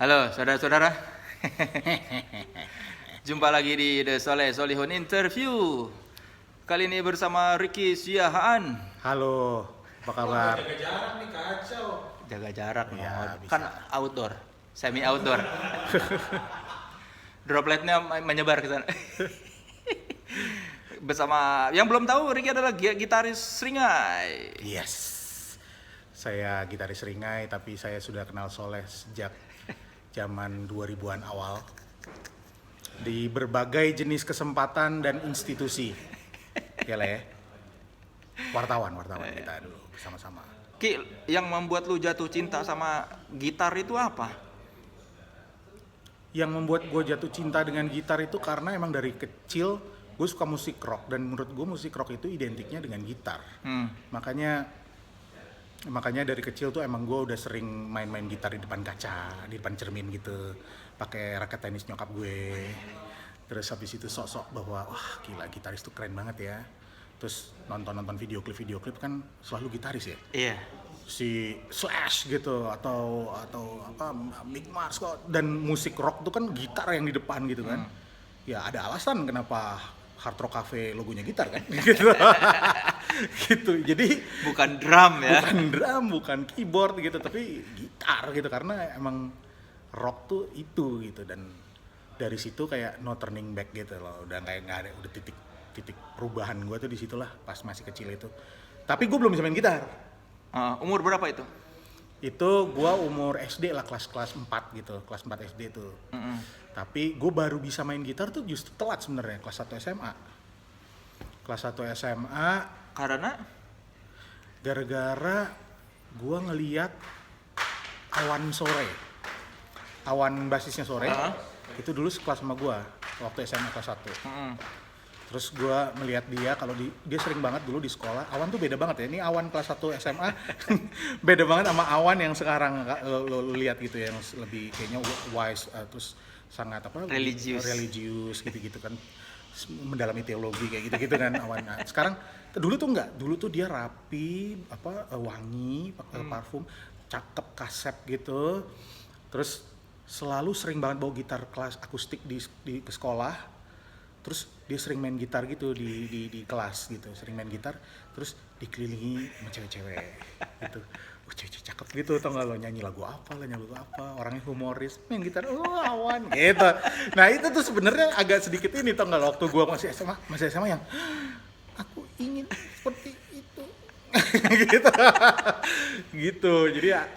Halo saudara-saudara, jumpa lagi di The Soleh Solihun Interview. Kali ini bersama Ricky Siahaan. Halo, apa kabar? Jaga jarak nih kacau. Jaga jarak, Iya, no. bisa. Kan outdoor, semi outdoor. Dropletnya menyebar ke sana. Bersama yang belum tahu, Ricky adalah gitaris Seringai. Yes, saya gitaris Seringai, tapi saya sudah kenal Soleh sejak zaman 2000-an awal di berbagai jenis kesempatan dan institusi. Ya lah ya, wartawan kita dulu bersama-sama. Ki, yang membuat lu jatuh cinta sama gitar itu apa? Yang membuat gue jatuh cinta dengan gitar itu karena emang dari kecil gue suka musik rock, dan menurut gue musik rock itu identiknya dengan gitar. Makanya dari kecil tuh emang gue udah sering main-main gitar di depan kaca, di depan cermin gitu, pakai raket tenis nyokap gue. Terus habis itu sok-sok bahwa wah gila gitaris tuh keren banget ya. Terus nonton video klip kan selalu gitaris ya. Iya. Si Slash gitu atau apa Mick Mars kok, dan musik rock tuh kan gitar yang di depan gitu kan. Ya ada alasan kenapa Hard Rock Cafe logonya gitar kan gitu. Gitu. Jadi Bukan drum ya. bukan drum, bukan keyboard gitu, tapi gitar gitu, karena emang rock tuh itu gitu. Dan dari situ kayak no turning back gitu loh, udah kayak nggak ada, udah titik perubahan gue tuh di situlah pas masih kecil itu. Tapi gue belum bisa main gitar. Umur berapa itu? Itu gue umur SD lah, kelas 4 gitu, kelas 4 SD tuh. Tapi gue baru bisa main gitar tuh justru telat sebenarnya, kelas 1 SMA. Kelas 1 SMA Karena gara-gara gue ngeliat Awan Sore. Awan basisnya Sore. Itu dulu sekelas sama gue waktu SMA kelas 1. Terus gue melihat dia, kalau dia sering banget dulu di sekolah. Awan tuh beda banget ya, ini Awan kelas 1 SMA beda banget sama Awan yang sekarang lo lihat gitu, yang lebih kayaknya wise, terus sangat apa, religius gitu kan, mendalami teologi kayak gitu kan Awan. Nah, sekarang dulu tuh enggak, dulu tuh dia rapi, wangi, pakai parfum, cakep, kasep gitu. Terus selalu sering banget bawa gitar kelas akustik ke sekolah. Terus dia sering main gitar gitu di kelas gitu, sering main gitar, terus dikelilingi sama cewek-cewek gitu. Cewek-cewek cakep gitu, tau gak lo, nyanyi lagu apa, orangnya humoris, main gitar, Awan gitu. Nah itu tuh sebenarnya agak sedikit ini, tau gak lo, waktu gua masih SMA yang aku ingin seperti itu gitu. Gitu. Jadi ya,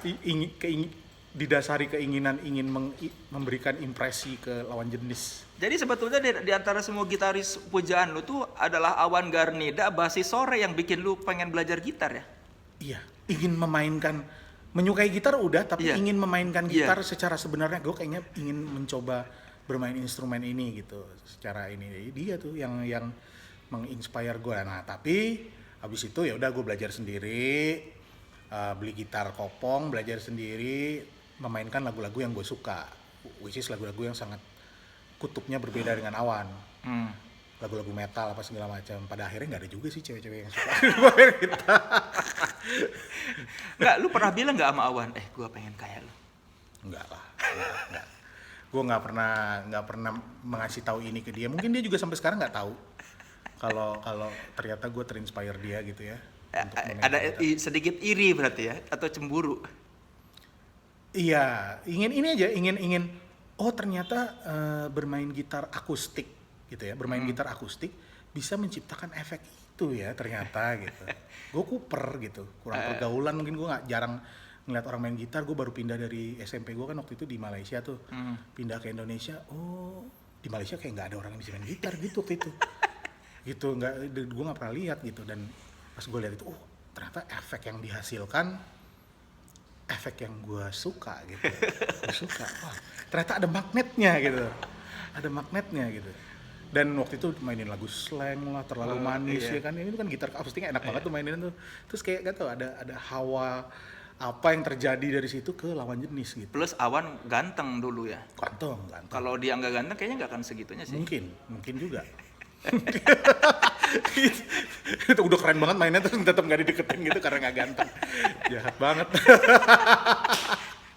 didasari keinginan ingin memberikan impresi ke lawan jenis. jadi sebetulnya di antara semua gitaris pujaan lu tuh adalah Awan Garnida, basis Sore yang bikin lu pengen belajar gitar ya? Iya, ingin menyukai gitar udah, tapi Iya. ingin memainkan gitar Iya. secara sebenarnya. Gue kayaknya ingin mencoba bermain instrumen ini gitu, secara ini. Jadi dia tuh yang menginspire gue. Nah, tapi habis itu ya udah gue belajar sendiri, beli gitar kopong, belajar sendiri, memainkan lagu-lagu yang gue suka, which is lagu-lagu yang sangat kutubnya berbeda dengan Awan. Lagu-lagu metal apa segala macam. Pada akhirnya nggak ada juga sih cewek-cewek yang suka main gitar. Enggak, lu pernah bilang nggak sama Awan, gua pengen kayak lu? Enggak lah, enggak. Gue nggak pernah mengasih tahu ini ke dia. Mungkin dia juga sampai sekarang nggak tahu kalau ternyata gue terinspire dia gitu ya. Untuk memainkan Ada gitar. sedikit iri berarti ya, atau cemburu? Iya, ingin oh ternyata bermain gitar akustik gitu ya, bermain gitar akustik bisa menciptakan efek itu ya ternyata gitu. Gue kuper gitu, kurang pergaulan, mungkin gue jarang ngeliat orang main gitar. Gue baru pindah dari SMP gue kan waktu itu di Malaysia tuh, pindah ke Indonesia. Oh di Malaysia kayak nggak ada orang yang bisa main gitar gitu waktu itu. Gitu, gue nggak pernah lihat gitu. Dan pas gue lihat itu, oh ternyata efek yang dihasilkan efek yang gue suka gitu. Gue suka, wah ternyata ada magnetnya gitu. Dan waktu itu mainin lagu slang lah, terlalu manis iya. ya kan. Ini tuh kan gitar akustiknya enak banget tuh mainin tuh. Terus kayak gak tau, ada hawa apa yang terjadi dari situ ke lawan jenis gitu. Plus Awan ganteng dulu ya. Ganteng. Kalau dia nggak ganteng kayaknya nggak akan segitunya sih. Mungkin juga. Itu udah keren banget mainnya, terus tetap nggak dideketin gitu karena nggak ganteng. Jahat banget.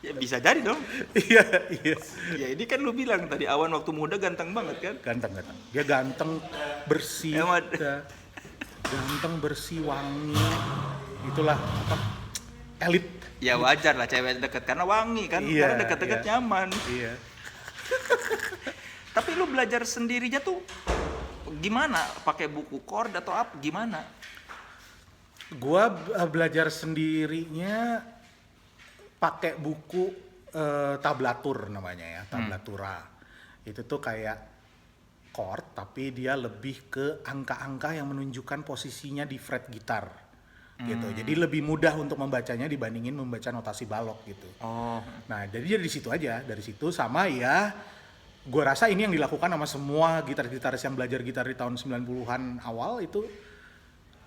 Ya, bisa jadi dong. Iya, iya. Ya ini kan lu bilang tadi Awan waktu muda ganteng banget kan? Ganteng. Dia ganteng, bersih, Emang- ganteng, bersih, wangi. Itulah apa? Elit. Ya wajar lah cewek deket karena wangi kan, Iya, karena deket-deket iya. nyaman. Iya. Tapi lu belajar sendirinya tuh gimana? Pakai buku chord atau apa? Gimana? Gua belajar sendirinya pakai buku tablatur namanya ya, tablatura. Itu tuh kayak chord tapi dia lebih ke angka-angka yang menunjukkan posisinya di fret gitar. Gitu. Jadi lebih mudah untuk membacanya dibandingin membaca notasi balok gitu. Oh. Nah, jadi dari situ aja, dari situ sama ya. Gue rasa ini yang dilakukan sama semua gitaris-gitaris yang belajar gitar di tahun 90-an awal itu,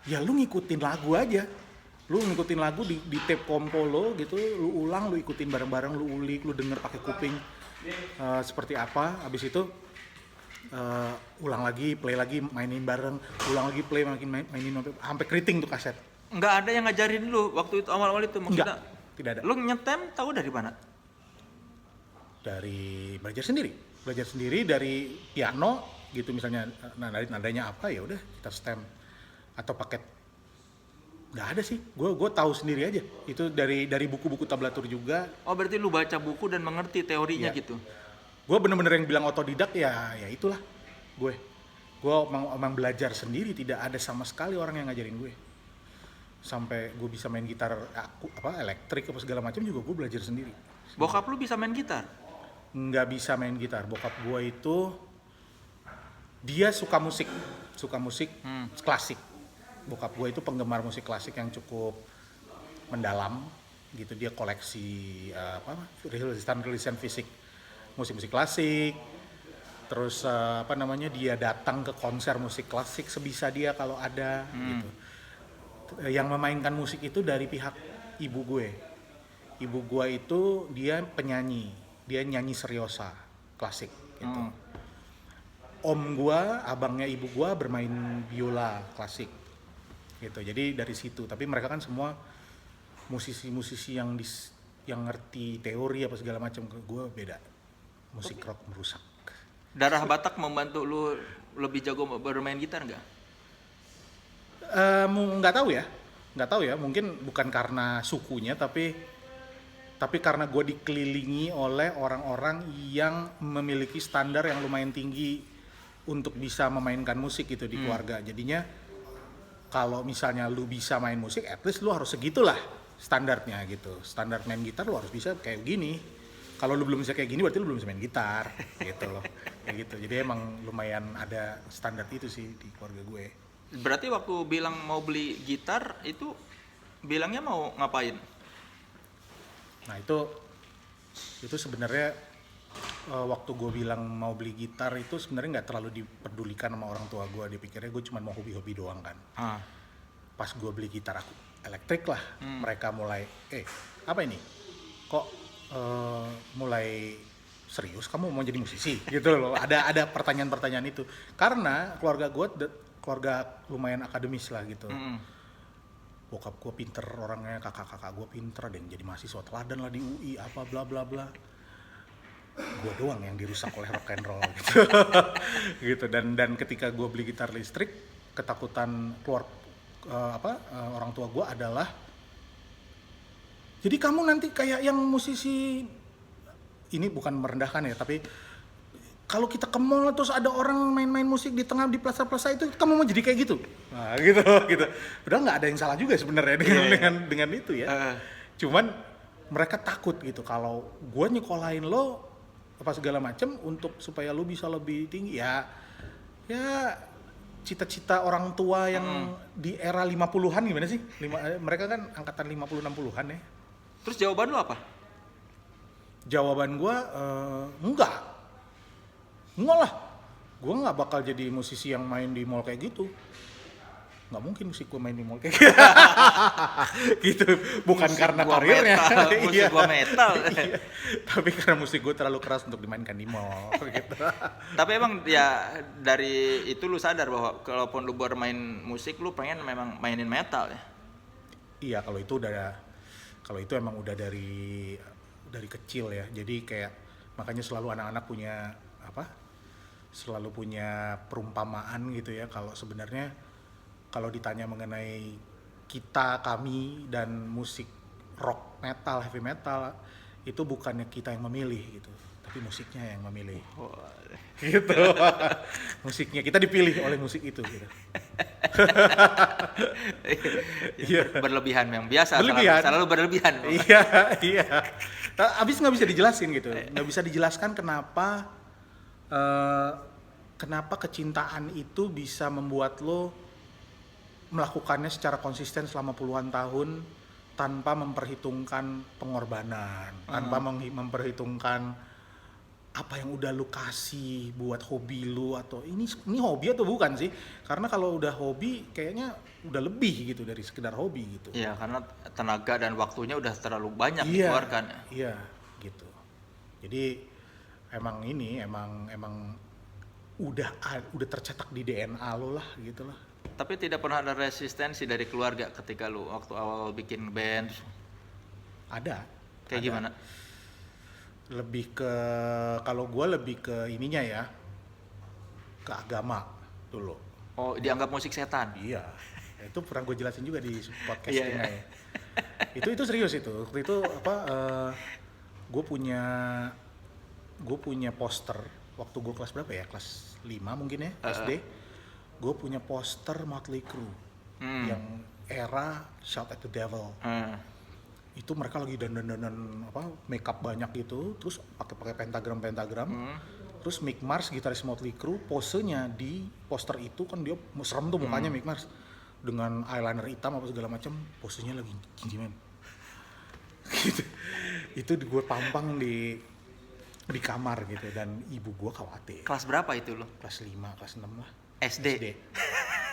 ya lu ngikutin lagu aja. Lu ngikutin lagu di tape kompo lo gitu, lu ulang, lu ikutin bareng-bareng, lu ulik, lu denger pakai kuping seperti apa. Habis itu ulang lagi, play lagi, mainin bareng, ulang lagi, play, mainin sampai keriting tuh kaset. Nggak ada yang ngajarin lu waktu itu awal-awal itu maksudnya? Enggak, tidak ada. Lu nyetem tahu dari mana? Dari belajar sendiri dari piano gitu misalnya, nadanya apa ya udah kita stem atau paket. Nggak ada sih, gue tahu sendiri aja itu dari buku-buku tablatur juga. Oh berarti lu baca buku dan mengerti teorinya Iya. gitu? Gue bener-bener yang bilang otodidak ya itulah gue emang belajar sendiri, tidak ada sama sekali orang yang ngajarin gue. Sampai gue bisa main gitar elektrik apa segala macam juga gue belajar sendiri. Bokap lu bisa main gitar? Nggak bisa main gitar. Bokap gue itu dia suka musik klasik. Bokap gue itu penggemar musik klasik yang cukup mendalam gitu. Dia koleksi rilisan fisik musik klasik. Terus dia datang ke konser musik klasik sebisa dia kalau ada gitu. Yang memainkan musik itu dari pihak ibu gue. Ibu gue itu dia penyanyi, dia nyanyi seriosa klasik gitu. Om gue, abangnya ibu gue bermain biola klasik gitu. Jadi dari situ. Tapi mereka kan semua musisi-musisi yang ngerti teori apa segala macam. Gue beda. Musik rock merusak. Darah Batak membantu lu lebih jago bermain gitar nggak? Nggak tahu ya, mungkin bukan karena sukunya tapi karena gue dikelilingi oleh orang-orang yang memiliki standar yang lumayan tinggi untuk bisa memainkan musik gitu di keluarga. Jadinya kalau misalnya lu bisa main musik, at least lu harus segitulah standarnya gitu. Standar main gitar lu harus bisa kayak gini. Kalau lu belum bisa kayak gini berarti lu belum bisa main gitar gitu loh. Kayak gitu. Jadi emang lumayan ada standar itu sih di keluarga gue. Berarti waktu bilang mau beli gitar itu bilangnya mau ngapain? Nah itu sebenarnya waktu gue bilang mau beli gitar itu sebenarnya nggak terlalu dipedulikan sama orang tua gue. Dia pikirnya gue cuma mau hobi-hobi doang kan. Pas gue beli gitar aku elektrik lah, mereka mulai apa ini? Kok mulai serius kamu mau jadi musisi gitu loh. Ada pertanyaan-pertanyaan itu karena keluarga gue keluarga lumayan akademis lah gitu. Bokap gue pinter orangnya, kakak-kakak gue pinter, ada yang jadi mahasiswa teladan lah di UI apa bla bla bla. Gue doang yang dirusak oleh rock and roll gitu. Gitu dan ketika gue beli gitar listrik, ketakutan orang tua gue adalah jadi kamu nanti kayak yang musisi, ini bukan merendahkan ya, tapi kalau kita ke mall terus ada orang main-main musik di tengah di plaza-plaza itu, kamu mau jadi kayak gitu? Nah, gitu. Padahal nggak ada yang salah juga sebenarnya dengan itu ya. Cuman mereka takut gitu kalau gue nyekolahin lo apa segala macem untuk supaya lo bisa lebih tinggi ya cita-cita orang tua yang di era 50-an gimana sih? Mereka kan angkatan 50-60-an ya. Terus jawaban lu apa? Jawaban gue enggak lah, gue nggak bakal jadi musisi yang main di mall kayak gitu. Nggak mungkin musik gue main di mall kayak gitu. Gitu, bukan musik karena karirnya. Musik gue metal. Iya. Tapi karena musik gue terlalu keras untuk dimainkan di mall. Gitu. Tapi emang ya dari itu lu sadar bahwa kalaupun lu bermain musik lu pengen memang mainin metal ya? Iya, kalau itu emang udah dari kecil ya. Jadi kayak makanya selalu anak-anak punya selalu punya perumpamaan gitu ya, kalau sebenarnya kalau ditanya mengenai kami dan musik rock, metal, heavy metal, itu bukannya kita yang memilih gitu, tapi musiknya yang memilih. Gitu. Musiknya kita dipilih oleh musik itu gitu. Berlebihan yang biasa, Berlebihan. selalu berlebihan. Iya. Abis nggak bisa dijelasin gitu, nggak bisa dijelaskan kenapa kecintaan itu bisa membuat lo melakukannya secara konsisten selama puluhan tahun tanpa memperhitungkan pengorbanan, tanpa memperhitungkan apa yang udah lu kasih buat hobi lu, atau ini hobi atau bukan sih? Karena kalau udah hobi kayaknya udah lebih gitu dari sekedar hobi gitu. Iya, karena tenaga dan waktunya udah terlalu banyak dikeluarkan. Iya, gitu. Jadi emang udah tercetak di DNA lo lah gitu lah. Tapi tidak pernah ada resistensi dari keluarga ketika lu waktu awal bikin band? Ada. Kayak gimana? Kalau gue lebih ke ininya ya, ke agama dulu. Oh, dianggap musik setan? Iya, itu pernah gue jelasin juga di podcast Iya. ya. Itu serius itu. Waktu itu gue punya poster waktu gue kelas berapa ya? Kelas 5 mungkin ya, SD. Gue punya poster Motley Crue yang era Shout at the Devil. Itu mereka lagi dandan makeup banyak gitu, terus pakai pentagram, terus Mick Mars gitaris Motley Crue, posenya di poster itu kan dia serem tuh mukanya Mick Mars dengan eyeliner hitam apa segala macam, posenya lagi gini men. Gitu. Itu gue pampang di kamar gitu, dan ibu gue khawatir. Kelas berapa itu lo? Kelas 5, kelas 6 lah. SD.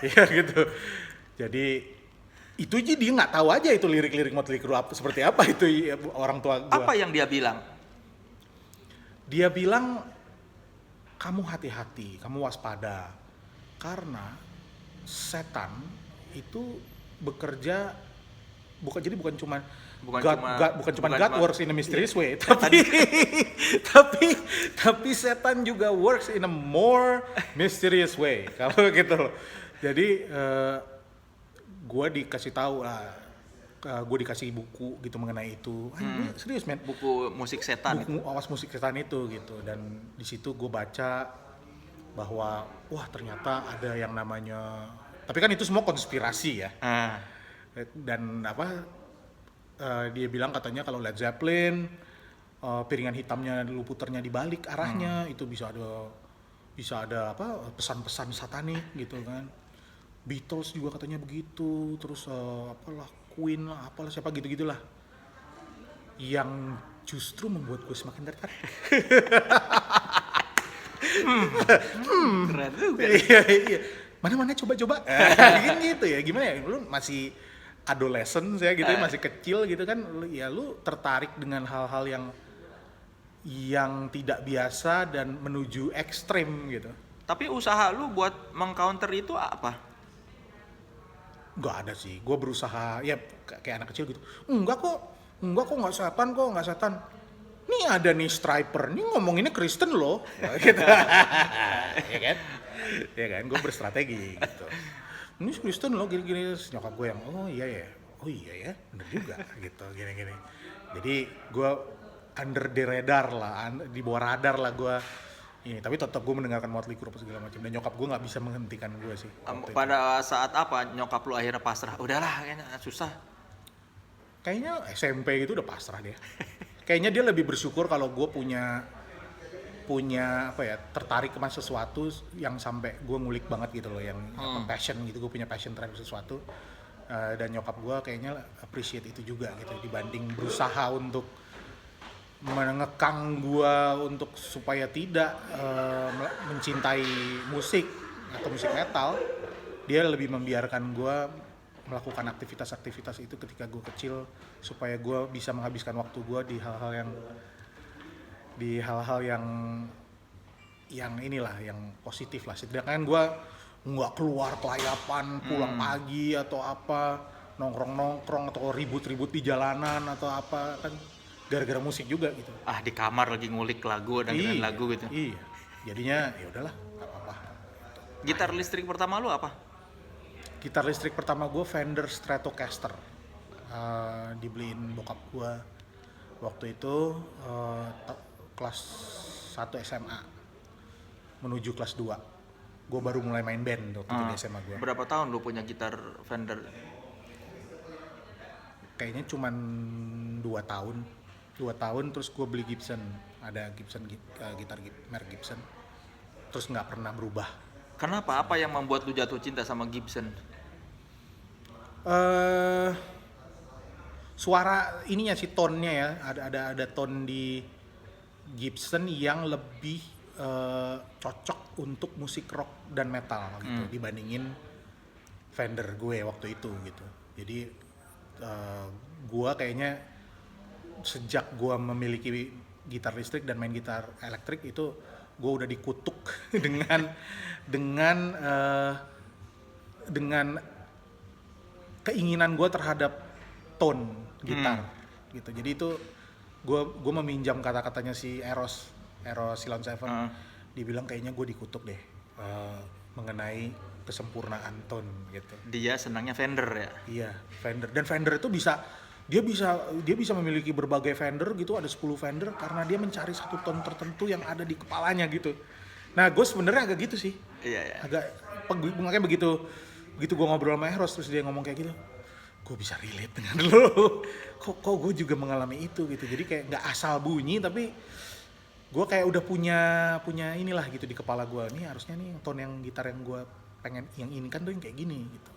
Iya gitu. Jadi itu aja dia nggak tahu aja itu lirik-lirik Motley Crue seperti apa itu orang tua gua. Apa yang dia bilang? Dia bilang, kamu hati-hati, kamu waspada, karena setan itu bekerja bukan cuma God works in a mysterious way, tapi setan juga works in a more mysterious way, kalau gitu loh. Jadi gue dikasih tahu lah, gue dikasih buku gitu mengenai itu. Serius men, Buku musik setan. buku awas musik setan itu gitu, dan di situ gue baca bahwa wah ternyata ada yang namanya, tapi kan itu semua konspirasi ya. Dan dia bilang katanya kalau Led Zeppelin piringan hitamnya dulu puternya dibalik arahnya, itu bisa ada pesan-pesan satanik gitu kan. Beatles juga katanya begitu, terus Queen lah, apalah siapa gitu-gitulah, yang justru membuat gue semakin tertarik. Keren juga. Iya. Mana coba. Gitu ya, gimana ya, lu masih adolescent ya gitu, masih kecil gitu kan, ya lu tertarik dengan hal-hal yang tidak biasa dan menuju ekstrim gitu. Tapi usaha lu buat mengcounter itu apa? Nggak ada sih, gue berusaha ya kayak anak kecil gitu. Enggak kok nggak setan. Nih ada nih striper, nih ngomonginnya Kristen loh, gitu. ya kan, gue berstrategi gitu. Ini Kristen loh, gini-gini. Nyokap gue yang oh iya ya, bener juga gitu, gini-gini. Jadi gue under the radar lah, di bawah radar lah gue. Ini, tapi tetap gue mendengarkan Motley Crue segala macam, dan nyokap gue nggak bisa menghentikan gue sih. Pada saat apa nyokap lu akhirnya pasrah? Udahlah, kayaknya susah. Kayaknya SMP gitu udah pasrah dia. Kayaknya dia lebih bersyukur kalau gue punya tertarik sama sesuatu yang sampai gue ngulik banget gitu loh, yang passion gitu, gue punya passion terhadap sesuatu. Dan nyokap gue kayaknya appreciate itu juga gitu, dibanding berusaha untuk mengekang gua untuk supaya tidak mencintai musik atau musik metal. Dia lebih membiarkan gua melakukan aktivitas-aktivitas itu ketika gua kecil, supaya gua bisa menghabiskan waktu gua di hal-hal yang inilah, yang positif lah. Sedangkan gua nggak keluar kelayapan pulang pagi atau apa, nongkrong atau ribut-ribut di jalanan atau apa kan. gara-gara musik juga gitu. Di kamar lagi ngulik lagu, dengerin lagu gitu. Iya. Jadinya ya udahlah, nggak apa-apa. Gitar listrik pertama lu apa? Gitar listrik pertama gue Fender Stratocaster. Dibeliin bokap gue waktu itu kelas 1 SMA menuju kelas 2. Gue baru mulai main band waktu itu di SMA gue. Berapa tahun lu punya gitar Fender? Kayaknya cuman 2 tahun. 2 tahun terus gue beli Gibson. Ada Gibson gitar merek Gibson. Terus nggak pernah berubah. Kenapa? Apa yang membuat lu jatuh cinta sama Gibson? Suara ininya sih, tone-nya ya. Ada tone di Gibson yang lebih cocok untuk musik rock dan metal gitu dibandingin Fender gue waktu itu gitu. Jadi gue kayaknya sejak gue memiliki gitar listrik dan main gitar elektrik itu gue udah dikutuk dengan keinginan gue terhadap tone gitar gitu. Jadi itu gue meminjam kata-katanya si Eros Silon Seven. Dibilang kayaknya gue dikutuk deh mengenai kesempurnaan tone gitu. Dia senangnya Fender ya? Iya, Fender. Dan Fender itu dia bisa memiliki berbagai Fender gitu, ada 10 Fender karena dia mencari satu tone tertentu yang ada di kepalanya gitu. Nah, gue sebenarnya agak gitu sih. Iya. Makanya begitu gue ngobrol sama Eros terus dia ngomong kayak gitu, gue bisa relate dengan lo. Kok gue juga mengalami itu gitu. Jadi kayak nggak asal bunyi tapi gue kayak udah punya inilah gitu di kepala gue. Nih harusnya nih tone yang gitar yang gue pengen yang ini kan tuh yang kayak gini gitu.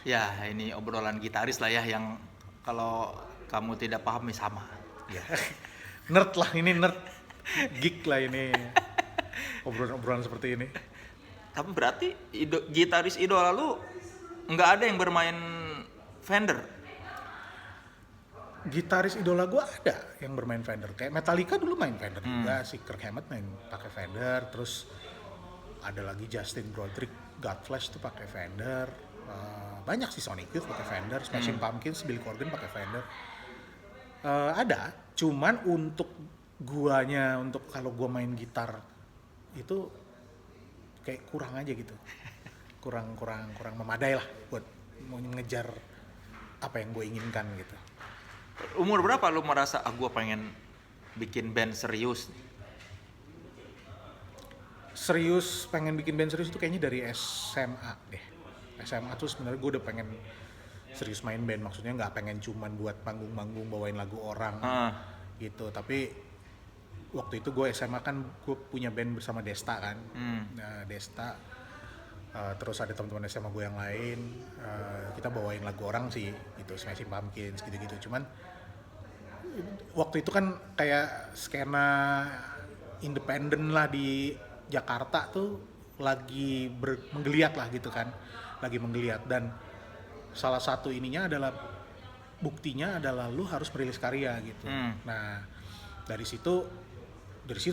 Ya, ini obrolan gitaris lah ya yang kalau kamu tidak pahami sama. Ya. Nerd lah ini, nerd. Geek lah ini. Obrolan seperti ini. Tapi berarti gitaris idola lu nggak ada yang bermain Fender? Gitaris idola gue ada yang bermain Fender. Kayak Metallica dulu main Fender juga. Si Kirk Hammett main pakai Fender. Terus ada lagi Justin Broderick, Godflesh tuh pakai Fender. Banyak sih, Sonic Youth pakai Fender, Smashing Pumpkins, Billy Corgan pakai Fender. Ada, cuman untuk kalau gua main gitar itu kayak kurang aja gitu. Kurang memadai lah buat mau ngejar apa yang gue inginkan gitu. Umur berapa lu merasa gua pengen bikin band serius? Pengen bikin band serius itu kayaknya dari SMA deh. SMA tuh sebenarnya gue udah pengen serius main band, maksudnya nggak pengen cuman buat manggung-manggung bawain lagu orang gitu. Tapi waktu itu gue SMA kan gue punya band bersama Desta kan. Nah, Desta terus ada teman-teman SMA gue yang lain, kita bawain lagu orang sih gitu, Smashing Pumpkins gitu-gitu. Cuman waktu itu kan kayak skena independen lah di Jakarta tuh lagi menggeliat lah gitu kan, lagi menggeliat. Dan salah satu buktinya adalah lu harus merilis karya gitu. Nah dari situ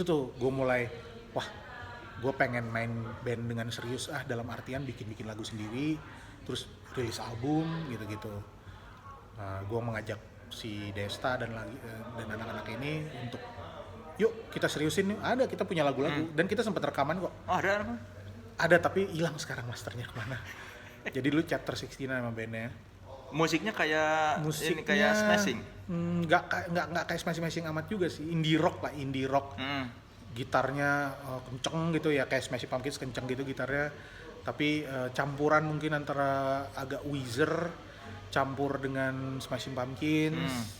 tuh gue mulai, wah gue pengen main band dengan serius dalam artian bikin lagu sendiri, terus rilis album gitu-gitu. Gue mengajak si Desta dan anak-anak ini untuk yuk kita seriusin nih. Kita punya lagu-lagu dan kita sempat rekaman kok. Ada tapi hilang sekarang masternya kemana. Jadi dulu Chapter 16 nama bandnya. Musiknya kayak Smashing? Nggak kayak Smashing amat juga sih. Indie rock. Gitarnya kenceng gitu ya, kayak Smashing Pumpkins kenceng gitu gitarnya. Tapi campuran mungkin antara agak Weezer campur dengan Smashing Pumpkins.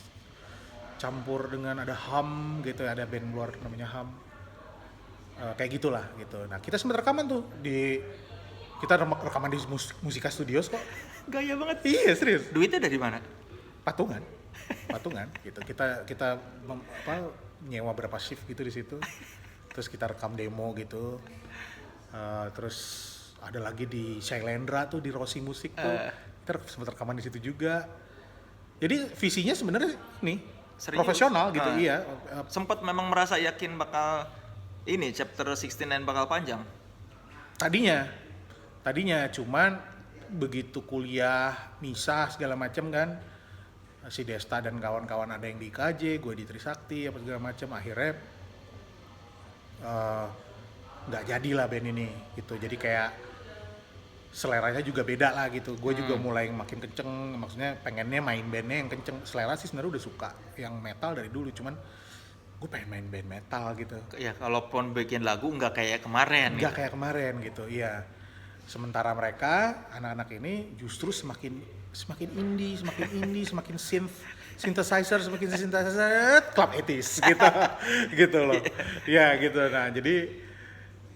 Campur dengan ada Hum gitu, ada band luar namanya Hum. Kayak gitulah gitu. Nah kita sempat rekaman tuh kita rekaman di Musika Studios kok. Gaya banget. Iya serius. Duitnya dari mana? Patungan gitu. Kita nyewa berapa shift gitu di situ. Terus kita rekam demo gitu. Terus ada lagi di Shailendra tuh, di Rossi Musik tuh. Kita sempat rekaman di situ juga. Jadi visinya sebenarnya nih serius? Profesional gitu, iya. Sempat memang merasa yakin bakal ini Chapter 16 bakal panjang? Tadinya cuman begitu kuliah, misah segala macam kan, si Desta dan kawan-kawan ada yang di IKJ, gue di Trisakti apa segala macam, akhirnya nggak jadilah band ini gitu. Jadi kayak seleranya juga beda lah gitu. Gue juga mulai makin kenceng, maksudnya pengennya main bandnya yang kenceng. Selera sih sebenarnya udah suka yang metal dari dulu, cuman gue pengen main band metal gitu. Ya kalaupun bikin lagu nggak kayak kemarin. Nggak kayak kemarin gitu, iya. Sementara mereka anak-anak ini justru semakin indie, semakin synthesizer, club 80s gitu, gitu loh. Ya gitu. Nah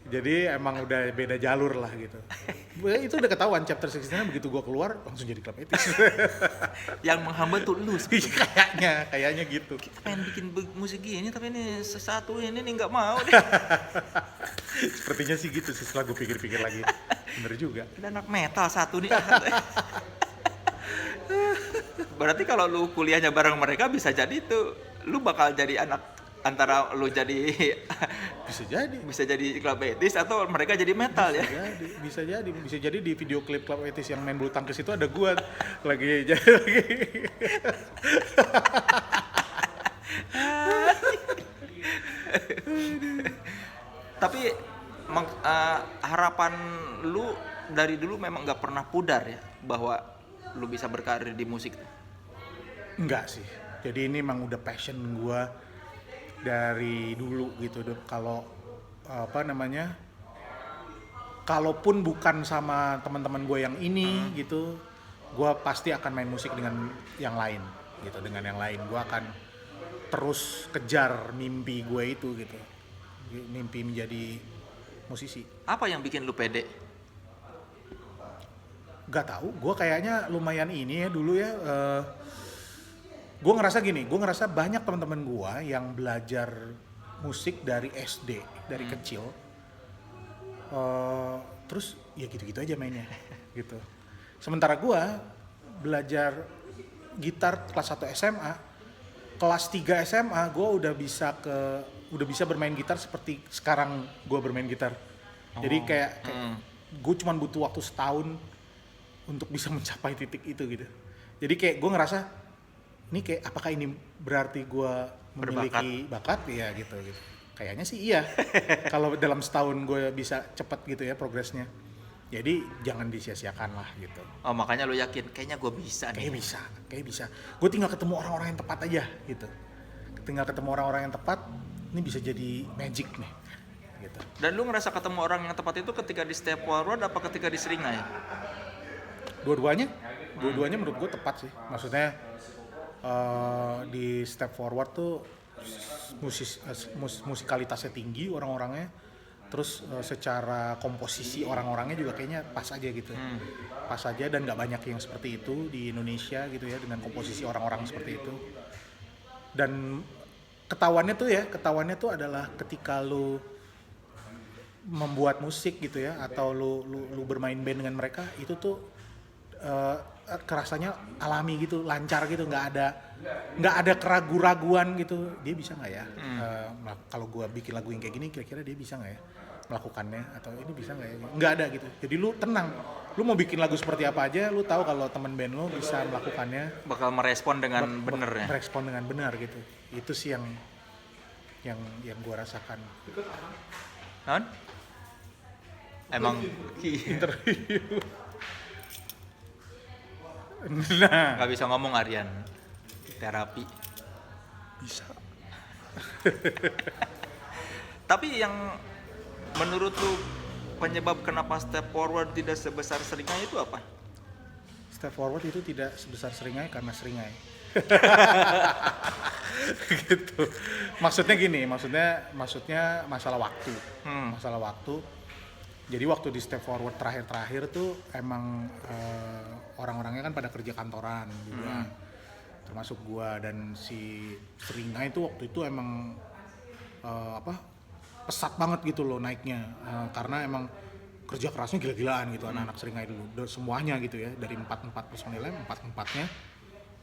jadi emang udah beda jalur lah gitu. Itu udah ketahuan chapter 16 begitu gua keluar langsung jadi club 80s. Yang menghambat tuh lu. Kayaknya gitu. Kita pengen bikin musik gini tapi ini sesatu ini nih nggak mau deh. Sepertinya sih gitu sih setelah gue pikir-pikir lagi. Bener juga. Ada anak metal satu nih. Berarti kalau lu kuliahnya bareng mereka bisa jadi tuh lu bakal jadi anak antara lu jadi bisa jadi club 80s atau mereka jadi metal ya. Bisa jadi di video klip club 80s yang main bulu tangkis itu ada gua lagi. Tapi harapan lu dari dulu memang nggak pernah pudar ya bahwa lu bisa berkarir di musik? Enggak sih. Jadi ini emang udah passion gua dari dulu gitu. Kalau kalaupun bukan sama teman-teman gue yang ini gitu, gue pasti akan main musik dengan yang lain gitu. Dengan yang lain gue akan terus kejar mimpi gue itu gitu, mimpi menjadi musisi. Apa yang bikin lu pede? Gak tahu, gue kayaknya lumayan ini ya dulu ya. Gue ngerasa banyak teman-teman gue yang belajar musik dari SD, dari kecil, terus ya gitu-gitu aja mainnya, gitu. Sementara gue belajar gitar kelas 1 SMA, kelas 3 SMA gue udah bisa bermain gitar seperti sekarang gue bermain gitar. Jadi kayak gue cuma butuh waktu setahun untuk bisa mencapai titik itu gitu. Jadi kayak gue ngerasa ini kayak apakah ini berarti gue memiliki bakat ya gitu. Kayaknya sih iya. Kalau dalam setahun gue bisa cepet gitu ya progresnya. Jadi jangan disia-siakan lah gitu. Oh makanya lu yakin kayaknya gue bisa nih. Kayak bisa. Gue tinggal ketemu orang-orang yang tepat aja gitu. Tinggal ketemu orang-orang yang tepat, ini bisa jadi magic nih. Gitu. Dan lu ngerasa ketemu orang yang tepat itu ketika di Step Forward apa ketika di Seringai? Dua-duanya menurut gue tepat sih. Maksudnya di Step Forward tuh musikalitasnya tinggi orang-orangnya, terus secara komposisi orang-orangnya juga kayaknya pas aja gitu. Pas aja dan nggak banyak yang seperti itu di Indonesia gitu ya, dengan komposisi orang-orang seperti itu. Dan ketahuannya tuh adalah ketika lu membuat musik gitu ya, atau lu bermain band dengan mereka, itu tuh kerasanya alami gitu, lancar gitu, nggak ada keraguan-raguan gitu. Dia bisa nggak ya? Kalau gue bikin lagu yang kayak gini, kira-kira dia bisa nggak ya melakukannya, atau ini bisa nggak ya? Nggak ada gitu. Jadi lu tenang, lu mau bikin lagu seperti apa aja, lu tahu kalau teman band lu bisa melakukannya, bakal merespon dengan bener ya. Merespon dengan benar gitu. Itu sih yang gue rasakan. Non? Emang interview. Nah, nggak bisa ngomong Aryan, terapi bisa. Tapi yang menurut lu penyebab kenapa Step Forward tidak sebesar Seringai itu apa? Step Forward itu tidak sebesar Seringai karena Seringai. Gitu. Maksudnya gini, maksudnya masalah waktu. Masalah waktu. Jadi waktu di Step Forward terakhir tuh emang orang-orangnya kan pada kerja kantoran juga, termasuk gua, dan si Seringai itu waktu itu emang pesat banget gitu loh naiknya, karena emang kerja kerasnya gila-gilaan gitu anak-anak Seringai dulu, semuanya gitu ya, dari 4 personilnya, 4-4-nya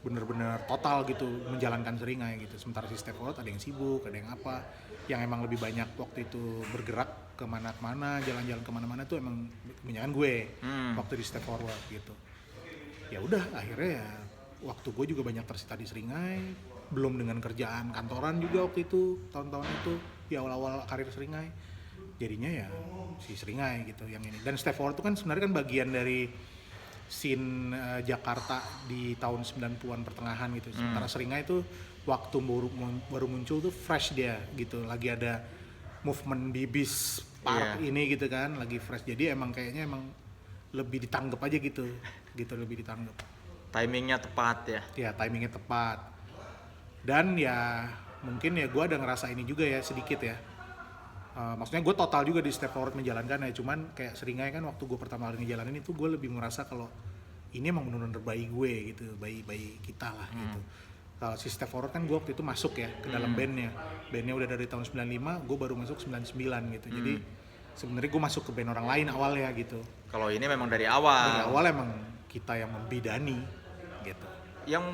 bener-bener total gitu menjalankan Seringai gitu. Sementara si Step Forward ada yang sibuk, ada yang apa, yang emang lebih banyak waktu itu bergerak kemana-mana, jalan-jalan kemana-mana tuh emang kebanyakan gue waktu di Step Forward gitu. Ya udah akhirnya ya waktu gue juga banyak tersita di Seringai, belum dengan kerjaan kantoran juga waktu itu, tahun-tahun itu di awal-awal karir Seringai. Jadinya ya si Seringai gitu yang ini. Dan Step Forward itu kan sebenarnya kan bagian dari scene Jakarta di tahun 90-an pertengahan gitu. Sementara Seringai itu waktu baru muncul tuh fresh dia gitu. Lagi ada movement Bibis Park ini gitu kan, lagi fresh. Jadi emang kayaknya emang lebih ditanggap aja gitu lebih ditanggap. Timingnya tepat ya? Ya timingnya tepat. Dan ya mungkin ya gue ada ngerasa ini juga ya sedikit ya. Maksudnya gue total juga di Step Forward menjalankan ya, cuman kayak Seringai kan waktu gue pertama kali ngejalanin itu gue lebih merasa kalau ini emang bener-bener bayi gue gitu, bayi kita lah gitu. Kalau si Step Forward kan gue waktu itu masuk ya ke dalam bandnya udah dari tahun 95, gue baru masuk 99 gitu. Jadi sebenarnya gue masuk ke band orang lain awalnya gitu. Kalau ini memang dari awal. Dari awal emang kita yang membidani gitu. Yang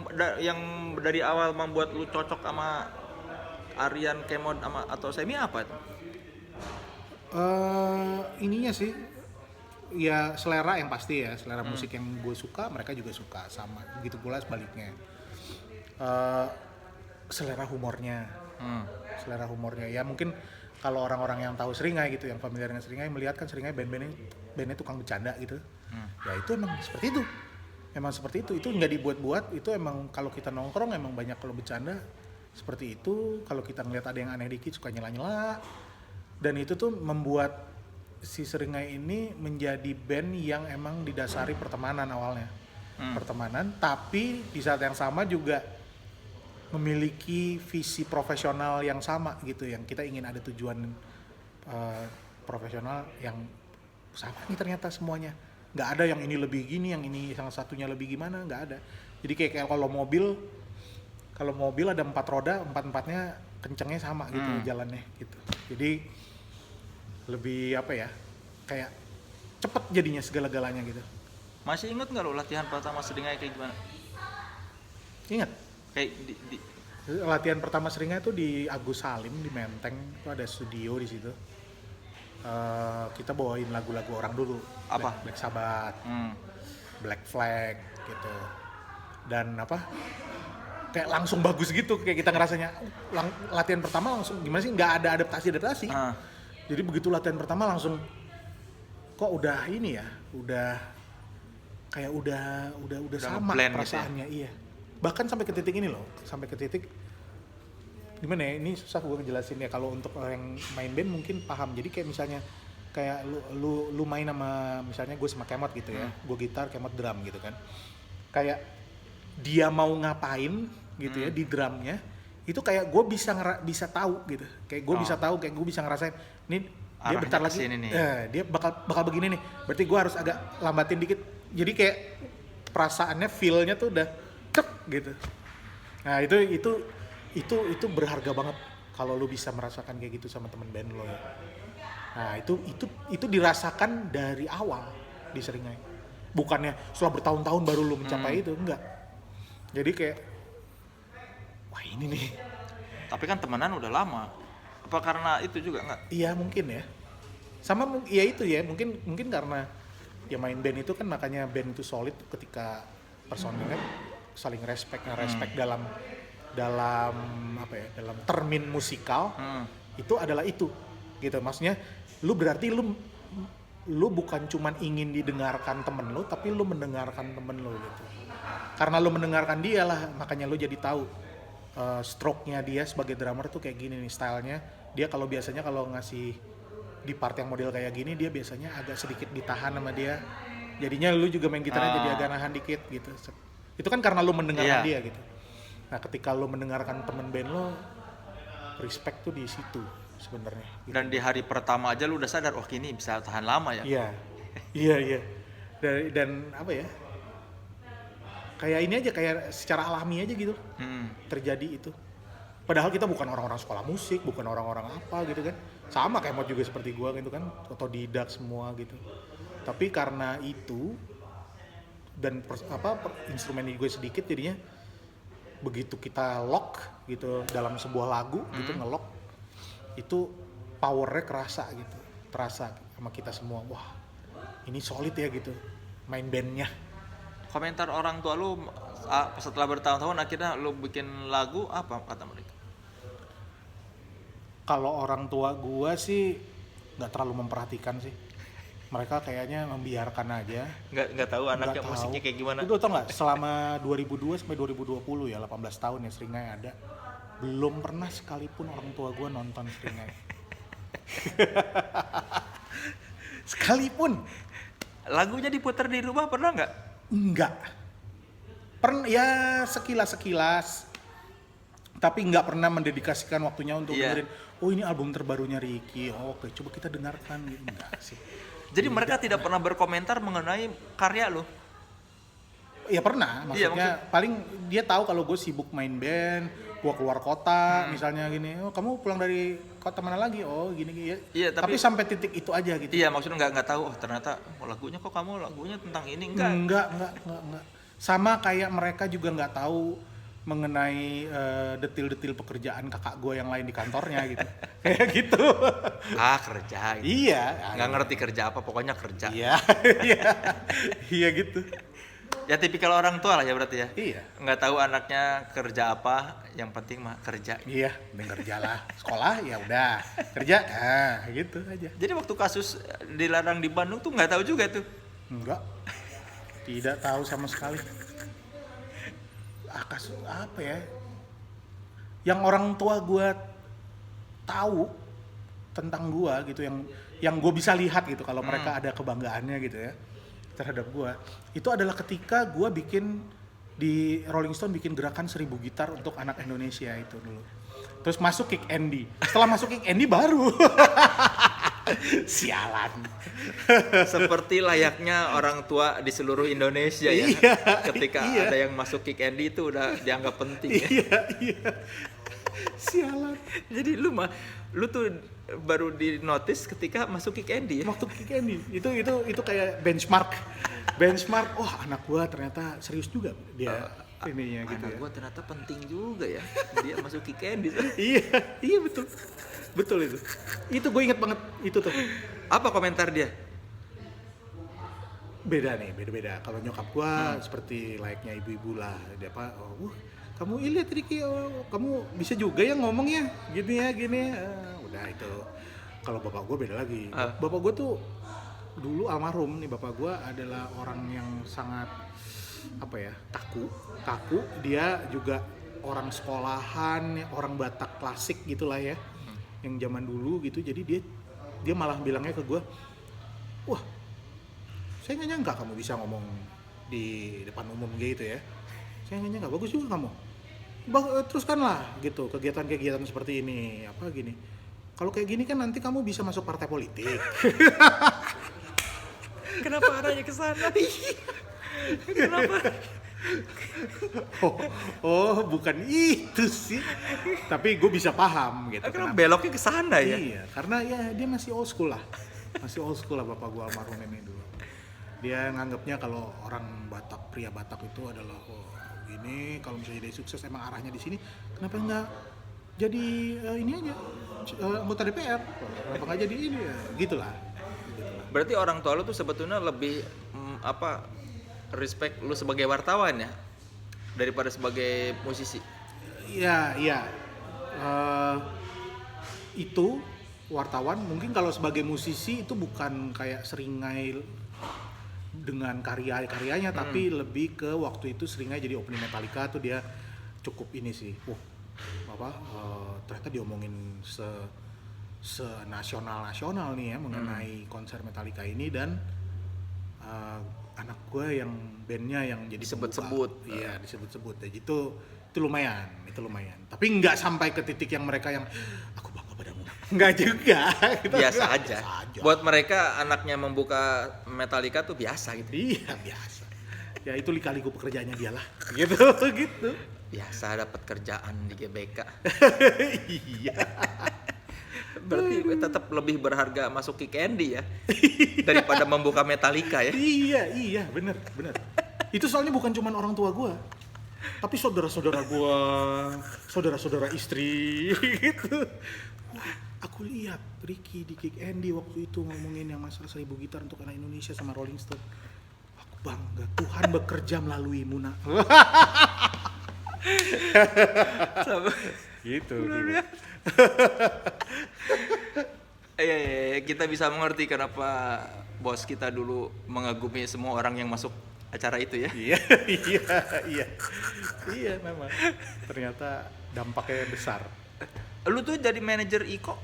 dari awal membuat lu cocok sama Aryan, Kemod atau Semi apa itu? Ininya sih ya selera yang pasti ya, selera musik yang gue suka mereka juga suka, sama begitu pula sebaliknya. Selera humornya ya mungkin kalau orang-orang yang tahu Seringai gitu, yang familiar dengan Seringai melihat kan Seringai bandnya tukang bercanda gitu. Ya itu emang seperti itu nggak dibuat-buat, itu emang kalau kita nongkrong emang banyak kalau bercanda seperti itu. Kalau kita ngeliat ada yang aneh dikit suka nyela-nyela, dan itu tuh membuat si Seringai ini menjadi band yang emang didasari pertemanan awalnya. Pertemanan, tapi di saat yang sama juga memiliki visi profesional yang sama gitu, yang kita ingin ada tujuan profesional yang sama nih ternyata semuanya. Nggak ada yang ini lebih gini, yang ini yang satunya lebih gimana, nggak ada. Jadi kayak kalau mobil ada 4 roda, 4-4-nya kencengnya sama gitu jalannya gitu. Jadi lebih apa ya, kayak cepet jadinya segala-galanya gitu. Masih inget nggak lo latihan pertama Seringai kayak gimana? Ingat? Kayak latihan pertama Seringai tuh di Agus Salim di Menteng, itu ada studio di situ. Kita bawain lagu-lagu orang dulu. Apa? Black Sabbath, Black Flag gitu. Dan kayak langsung bagus gitu, kayak kita ngerasanya latihan pertama langsung gimana sih, nggak ada adaptasi. Jadi begitu latihan pertama langsung kok udah ini ya, udah sama perasaannya gitu ya? Iya. Bahkan sampai ke titik ini loh, gimana ya, ini susah gue ngejelasin ya, kalau untuk yang main band mungkin paham. Jadi kayak misalnya kayak lu main sama, misalnya gue sama Kemot gitu ya, gue gitar, Kemot drum gitu kan, kayak dia mau ngapain gitu ya di drumnya, itu kayak gue bisa tahu gitu, kayak gue bisa tahu, kayak gue bisa ngerasain nih dia bentar lagi dia bakal begini nih, berarti gue harus agak lambatin dikit. Jadi kayak perasaannya, feel-nya tuh udah cek gitu. Nah itu berharga banget kalau lu bisa merasakan kayak gitu sama temen band lo ya. Nah itu dirasakan dari awal di Seringai, bukannya setelah bertahun-tahun baru lu mencapai itu, enggak. Jadi kayak wah ini nih. Tapi kan temenan udah lama, apa karena itu juga enggak? Iya mungkin ya, sama ya itu ya, mungkin karena ya main band itu kan, makanya band itu solid ketika personilnya saling respect dalam apa ya, dalam termin musikal itu adalah itu gitu. Maksudnya lu berarti lu bukan cuman ingin didengarkan temen lu, tapi lu mendengarkan temen lu gitu. Karena lu mendengarkan dia lah, makanya lu jadi tahu stroke-nya dia sebagai drummer tuh kayak gini nih stylenya. Dia kalau biasanya kalau ngasih di part yang model kayak gini, dia biasanya agak sedikit ditahan sama dia. Jadinya lu juga main gitarnya jadi agak nahan dikit gitu. Itu kan karena lu mendengarkan dia gitu. Nah, ketika lu mendengarkan temen band lo, respect tuh di situ sebenarnya. Gitu. Dan di hari pertama aja lu udah sadar, wah ini bisa tahan lama ya? Iya. Dan apa ya? Kayak ini aja, kayak secara alami aja gitu terjadi itu. Padahal kita bukan orang-orang sekolah musik, bukan orang-orang apa gitu kan. Sama kayak Mod juga seperti gua gitu kan, otodidak semua gitu. Tapi karena itu dan instrumen gue sedikit, jadinya begitu kita lock gitu dalam sebuah lagu gitu, ngelock itu powernya terasa sama kita semua. Wah ini solid ya gitu main bandnya. Komentar orang tua lu setelah bertahun-tahun akhirnya lu bikin lagu, apa kata mereka? Kalau orang tua gua sih nggak terlalu memperhatikan sih. Mereka kayaknya membiarkan aja. Nggak tahu anaknya Nggak musiknya tahu. kayak gimana. Itu tau nggak, selama 2002 sampai 2020 ya, 18 tahun ya Seringai ada, belum pernah sekalipun orang tua gua nonton Seringai. Sekalipun. Lagunya diputar di rumah pernah nggak? Enggak. Ya sekilas-sekilas. Tapi nggak pernah mendedikasikan waktunya untuk dengerin, oh ini album terbarunya Ricky, oh, oke coba kita dengarkan. Enggak sih. Jadi mereka tidak pernah berkomentar mengenai karya lo? Ya pernah, maksudnya paling dia tahu kalau gue sibuk main band, gue keluar kota, misalnya gini, oh kamu pulang dari kota mana lagi, oh gini ya. Iya, tapi sampai titik itu aja gitu. Iya, maksudnya nggak tahu, oh ternyata lagunya kok kamu lagunya tentang ini, enggak. Enggak. Sama kayak mereka juga nggak tahu mengenai detil-detil pekerjaan kakak gue yang lain di kantornya gitu. Kayak gitu. Kerja gitu. Iya. Nggak ngerti kerja apa, pokoknya kerja. Iya gitu. Ya tipikal orang tua lah ya berarti ya. Iya. Nggak tahu anaknya kerja apa, yang penting mah kerja. Iya, mending kerja lah. Sekolah ya udah, kerja, gitu aja. Jadi waktu kasus dilarang di Bandung tuh nggak tahu juga tuh. Enggak. Tidak tahu sama sekali. Kasus apa ya? Yang orang tua gue tahu tentang gue gitu, yang gue bisa lihat gitu kalau mereka ada kebanggaannya gitu ya terhadap gue, itu adalah ketika gue bikin di Rolling Stone bikin gerakan 1000 gitar untuk anak Indonesia itu dulu. Terus masuk Kick Andy. Setelah masuk Kick Andy baru sialan. Seperti layaknya orang tua di seluruh Indonesia ya. Ketika ada yang masuk Kick Andy itu udah dianggap penting ya. Iya. Sialan. Jadi lu tuh baru di notice ketika masuk Kick Andy ya. Waktu Kick Andy itu kayak benchmark. Wah, anak gua ternyata serius juga dia ininya gitu. Anak gua ternyata penting juga ya. Dia masuk Kick Andy. Iya betul itu. Itu gue inget banget itu tuh. Apa komentar dia? Beda. Kalau nyokap gua seperti layaknya ibu-ibu lah. Dia kamu lihat Ricky, kamu bisa juga ya ngomongnya gini. Udah itu. Kalau bapak gua beda lagi. Bapak gua tuh dulu almarhum nih, bapak gua adalah orang yang sangat kaku. Dia juga orang sekolahan, orang Batak klasik gitulah ya. Yang zaman dulu gitu. Jadi dia malah bilangnya ke gua, wah, saya nggak nyangka kamu bisa ngomong di depan umum gitu ya. Saya nggak nyangka, bagus juga kamu. Teruskanlah gitu, kegiatan-kegiatan seperti ini, gini. Kalau kayak gini kan nanti kamu bisa masuk partai politik. Kenapa arahnya ke sana? Kenapa? Bukan itu sih. Tapi gue bisa paham gitu. Karena beloknya ke sana ya. Iya, karena ya dia masih old school lah. Bapak gue almarhum ini dulu. Dia nganggapnya kalau orang Batak, pria Batak itu adalah gini, kalau misalnya jadi sukses emang arahnya di sini, kenapa enggak jadi ini aja anggota DPR? Kenapa enggak jadi ini ya? Gitulah. Berarti orang tua lu tuh sebetulnya lebih respect lu sebagai wartawan ya daripada sebagai musisi. Iya. Itu wartawan, mungkin kalau sebagai musisi itu bukan kayak Seringai dengan karya-karyanya, tapi lebih ke waktu itu Seringai jadi opening Metallica tuh dia cukup ini sih. Ternyata diomongin nasional nih ya mengenai konser Metallica ini, dan anak gue yang bandnya yang jadi disebut-sebut. Iya, disebut-sebut. Jadi itu lumayan. Tapi nggak sampai ke titik yang mereka yang aku bangga padamu. Nggak juga. Biasa aja. Buat mereka anaknya membuka Metallica tuh biasa gitu. Iya, biasa. Ya itu lika-liku pekerjaannya dia lah. Gitu. Biasa dapat kerjaan di GBK. Iya. Berarti tetap lebih berharga masuk Kick Andy ya daripada membuka Metallica ya. Iya, benar. Itu soalnya bukan cuma orang tua gue, tapi saudara-saudara gue, saudara-saudara istri gitu. Aku lihat Ricky di Kick Andy waktu itu ngomongin yang masalah 1000 gitar untuk anak Indonesia sama Rolling Stone. Aku bangga Tuhan bekerja melalui Muna. Gitu. Kita bisa mengerti kenapa bos kita dulu mengagumi semua orang yang masuk acara itu ya. Iya memang. Ternyata dampaknya besar. Lu tuh jadi manajer Iko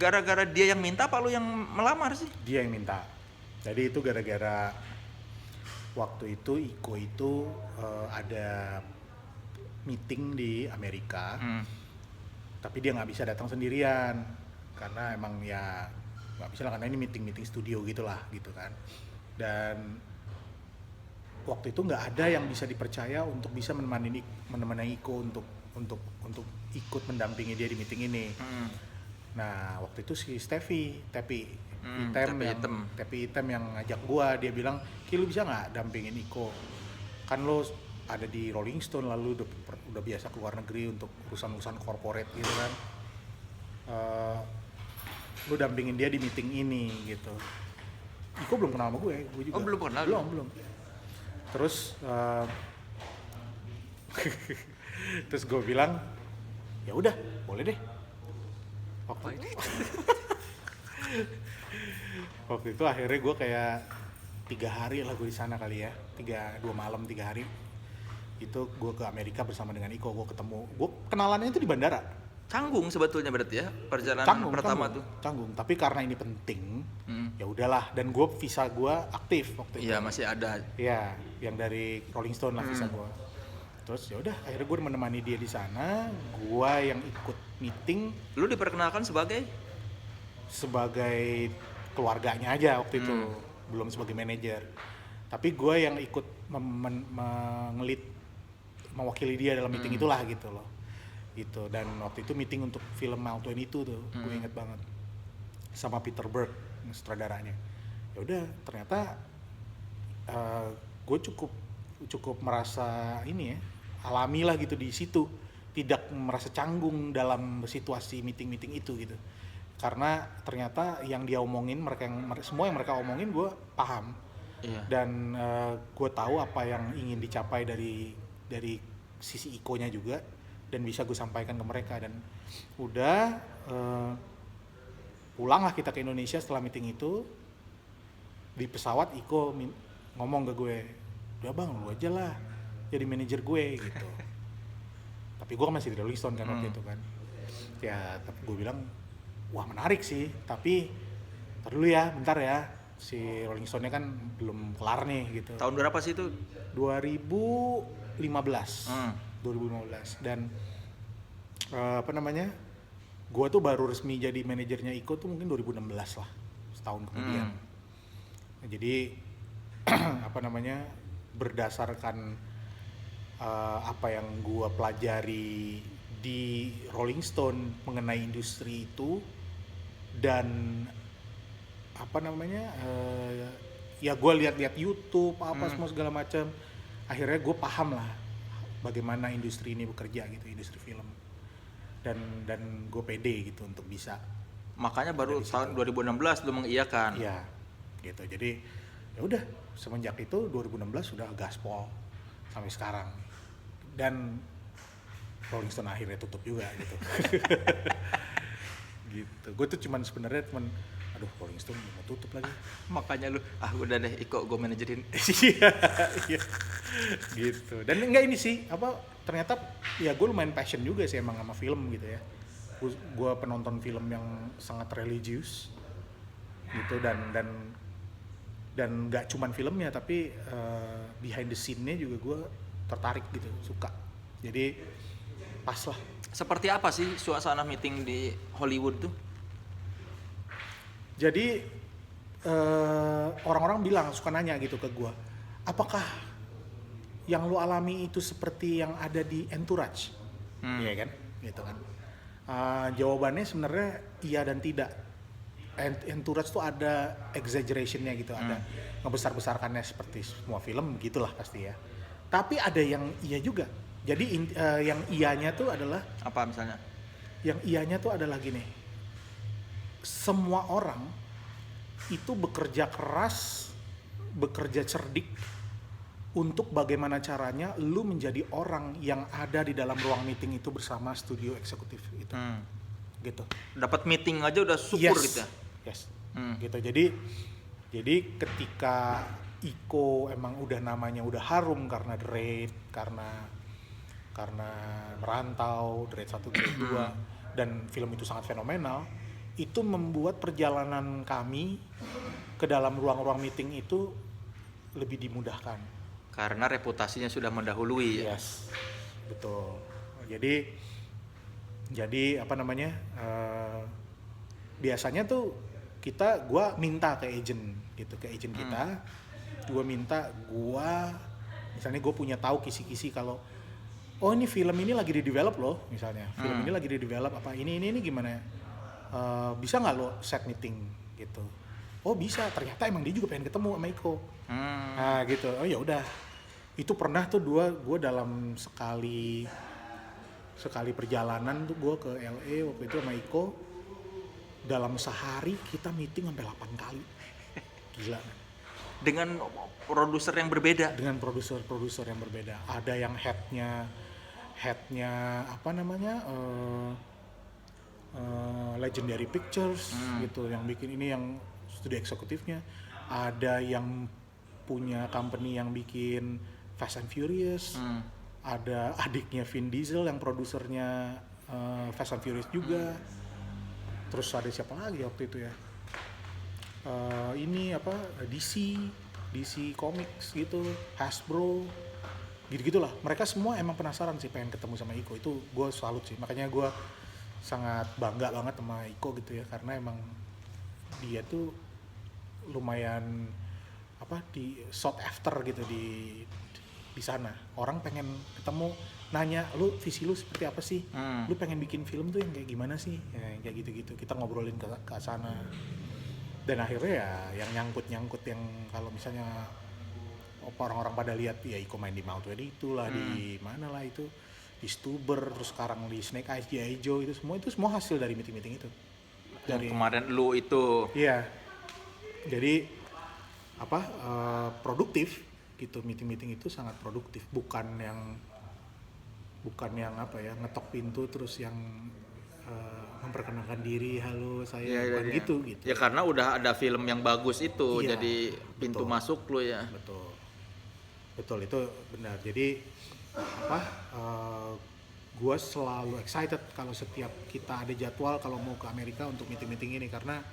gara-gara dia yang minta apa lu yang melamar sih? Dia yang minta. Jadi itu gara-gara waktu itu Iko itu ada meeting di Amerika. Tapi dia nggak bisa datang sendirian karena emang ya nggak bisa lah, karena ini meeting studio gitulah gitu kan. Dan waktu itu nggak ada yang bisa dipercaya untuk bisa menemani Iko untuk ikut mendampingi dia di meeting ini. Nah waktu itu si Tepi Item yang ngajak gua, dia bilang, "Ki, lu bisa nggak dampingin Iko? Kan lo ada di Rolling Stone, lalu udah biasa keluar negeri untuk urusan corporate gitu kan. Lu dampingin dia di meeting ini gitu." Iko belum kenal sama gue juga. Oh belum kenal? Belum. Terus terus gue bilang, ya udah boleh deh. Waktu itu akhirnya gue kayak 3 hari lah gue di sana kali ya, 2 malam 3 hari. Itu gue ke Amerika bersama dengan Iko, gue kenalannya itu di bandara. Canggung sebetulnya berarti ya perjalanan pertama tuh. Canggung, tapi karena ini penting, ya udahlah. Dan gue visa gue aktif waktu itu. Iya masih ada. Iya, yang dari Rolling Stone lah visa gue. Terus ya udah, akhirnya gue menemani dia di sana. Gue yang ikut meeting. Lu diperkenalkan sebagai keluarganya aja waktu itu, belum sebagai manajer. Tapi gue yang ikut mewakili dia dalam meeting itulah gitu loh. Gitu. Dan waktu itu meeting untuk film Mal-22 tuh, gue inget banget, sama Peter Berg sutradaranya. Ya udah, ternyata gue cukup merasa ini ya, alami lah gitu di situ, tidak merasa canggung dalam situasi meeting itu gitu, karena ternyata yang dia omongin, semua yang mereka omongin gue paham. Dan gue tahu apa yang ingin dicapai dari sisi Iko-nya juga, dan bisa gue sampaikan ke mereka. Dan udah pulanglah kita ke Indonesia setelah meeting itu. Di pesawat Iko ngomong ke gue, "Udah bang, lu aja lah jadi manajer gue," gitu. Tapi gue masih di Rolling Stone kan waktu itu kan. Ya tapi gue bilang, wah menarik sih, tapi ntar dulu ya, bentar ya, si Rolling Stone-nya kan belum kelar nih gitu. Tahun berapa sih itu? 2015. Dan gue tuh baru resmi jadi manajernya Iko tuh mungkin 2016 lah, setahun kemudian. Nah, jadi berdasarkan apa yang gue pelajari di Rolling Stone mengenai industri itu, dan ya gue lihat YouTube semua segala macam, akhirnya gue paham lah bagaimana industri ini bekerja gitu, industri film, dan gue pede gitu untuk bisa. Makanya baru tahun 2016 lu mengiyakan. Iya gitu. Jadi ya udah, semenjak itu 2016 sudah gaspol sampai sekarang, dan Rolling Stone akhirnya tutup juga gitu. Gitu. Gue tuh sebenarnya aduh, Rolling Stone mau tutup lagi. Makanya lu, udah deh Iko gue manajerin. Iya. Gitu. Dan enggak ini sih, ternyata ya gue lumayan passion juga sih emang sama film gitu ya. Gue penonton film yang sangat religius gitu, dan nggak cuman filmnya, tapi behind the scene-nya juga gue tertarik gitu, suka. Jadi pas lah. Seperti apa sih suasana meeting di Hollywood tuh? Jadi orang-orang suka nanya gitu ke gue, apakah yang lo alami itu seperti yang ada di Entourage? Iya kan, gitu kan. Jawabannya sebenarnya iya dan tidak. Entourage tuh ada exaggeration-nya gitu, ada ngebesar-besarkannya seperti semua film gitulah pasti ya. Tapi ada yang iya juga. Jadi yang iyanya tuh adalah apa misalnya? Yang iyanya tuh adalah gini. Semua orang itu bekerja keras, bekerja cerdik untuk bagaimana caranya lu menjadi orang yang ada di dalam ruang meeting itu bersama studio eksekutif itu. Gitu. Dapat meeting aja udah syukur gitu ya. Yes. Gitu. Jadi ketika Iko emang udah namanya udah harum karena The Raid, karena Merantau, The Raid 1, The Raid 2 dan film itu sangat fenomenal, itu membuat perjalanan kami ke dalam ruang-ruang meeting itu lebih dimudahkan. Karena reputasinya sudah mendahului. Yes, betul. Jadi apa namanya? Biasanya tuh gua minta ke agent gitu, ke agent kita. Gua minta, misalnya gue punya tahu kisi-kisi kalau ini film ini lagi di-develop loh, misalnya. Film ini lagi di-develop apa ini gimana? Bisa nggak lo set meeting gitu? Oh bisa, ternyata emang dia juga pengen ketemu sama Iko. Nah gitu, oh ya udah. Itu pernah tuh gue dalam sekali perjalanan tuh gue ke LA waktu itu sama Iko, dalam sehari kita meeting sampai 8 kali. Gila. Dengan produser yang berbeda. Dengan produser yang berbeda. Ada yang headnya apa namanya? Legendary Pictures gitu, yang bikin ini, yang studio eksekutifnya. Ada yang punya company yang bikin Fast and Furious. Ada adiknya Vin Diesel yang produsernya Fast and Furious juga. Terus ada siapa lagi waktu itu ya? Ini apa? DC Comics gitu, Hasbro, gitu-gitulah. Mereka semua emang penasaran sih, pengen ketemu sama Iko. Itu gue salut sih. Makanya gue sangat bangga banget sama Iko gitu ya, karena emang dia tuh lumayan di sought after gitu di sana. Orang pengen ketemu, nanya, lu visi lu seperti apa sih? Lu pengen bikin film tuh yang kayak gimana sih? Ya, kayak gitu-gitu. Kita ngobrolin ke sana. Dan akhirnya ya yang nyangkut yang kalau misalnya orang-orang pada lihat ya Iko main di Mount Wedding itulah, di mana lah itu, di Stuber, terus sekarang di Snake Eyes, G.I. Joe, itu semua hasil dari meeting-meeting itu. Dari kemarin lu itu. Iya. Jadi produktif gitu, meeting itu sangat produktif, bukan yang ngetok pintu terus yang memperkenalkan diri, halo saya bukan gitu. Ya karena udah ada film yang bagus itu, jadi pintu masuk lu ya. Betul itu benar. Jadi gue selalu excited kalau setiap kita ada jadwal kalau mau ke Amerika untuk meeting ini, karena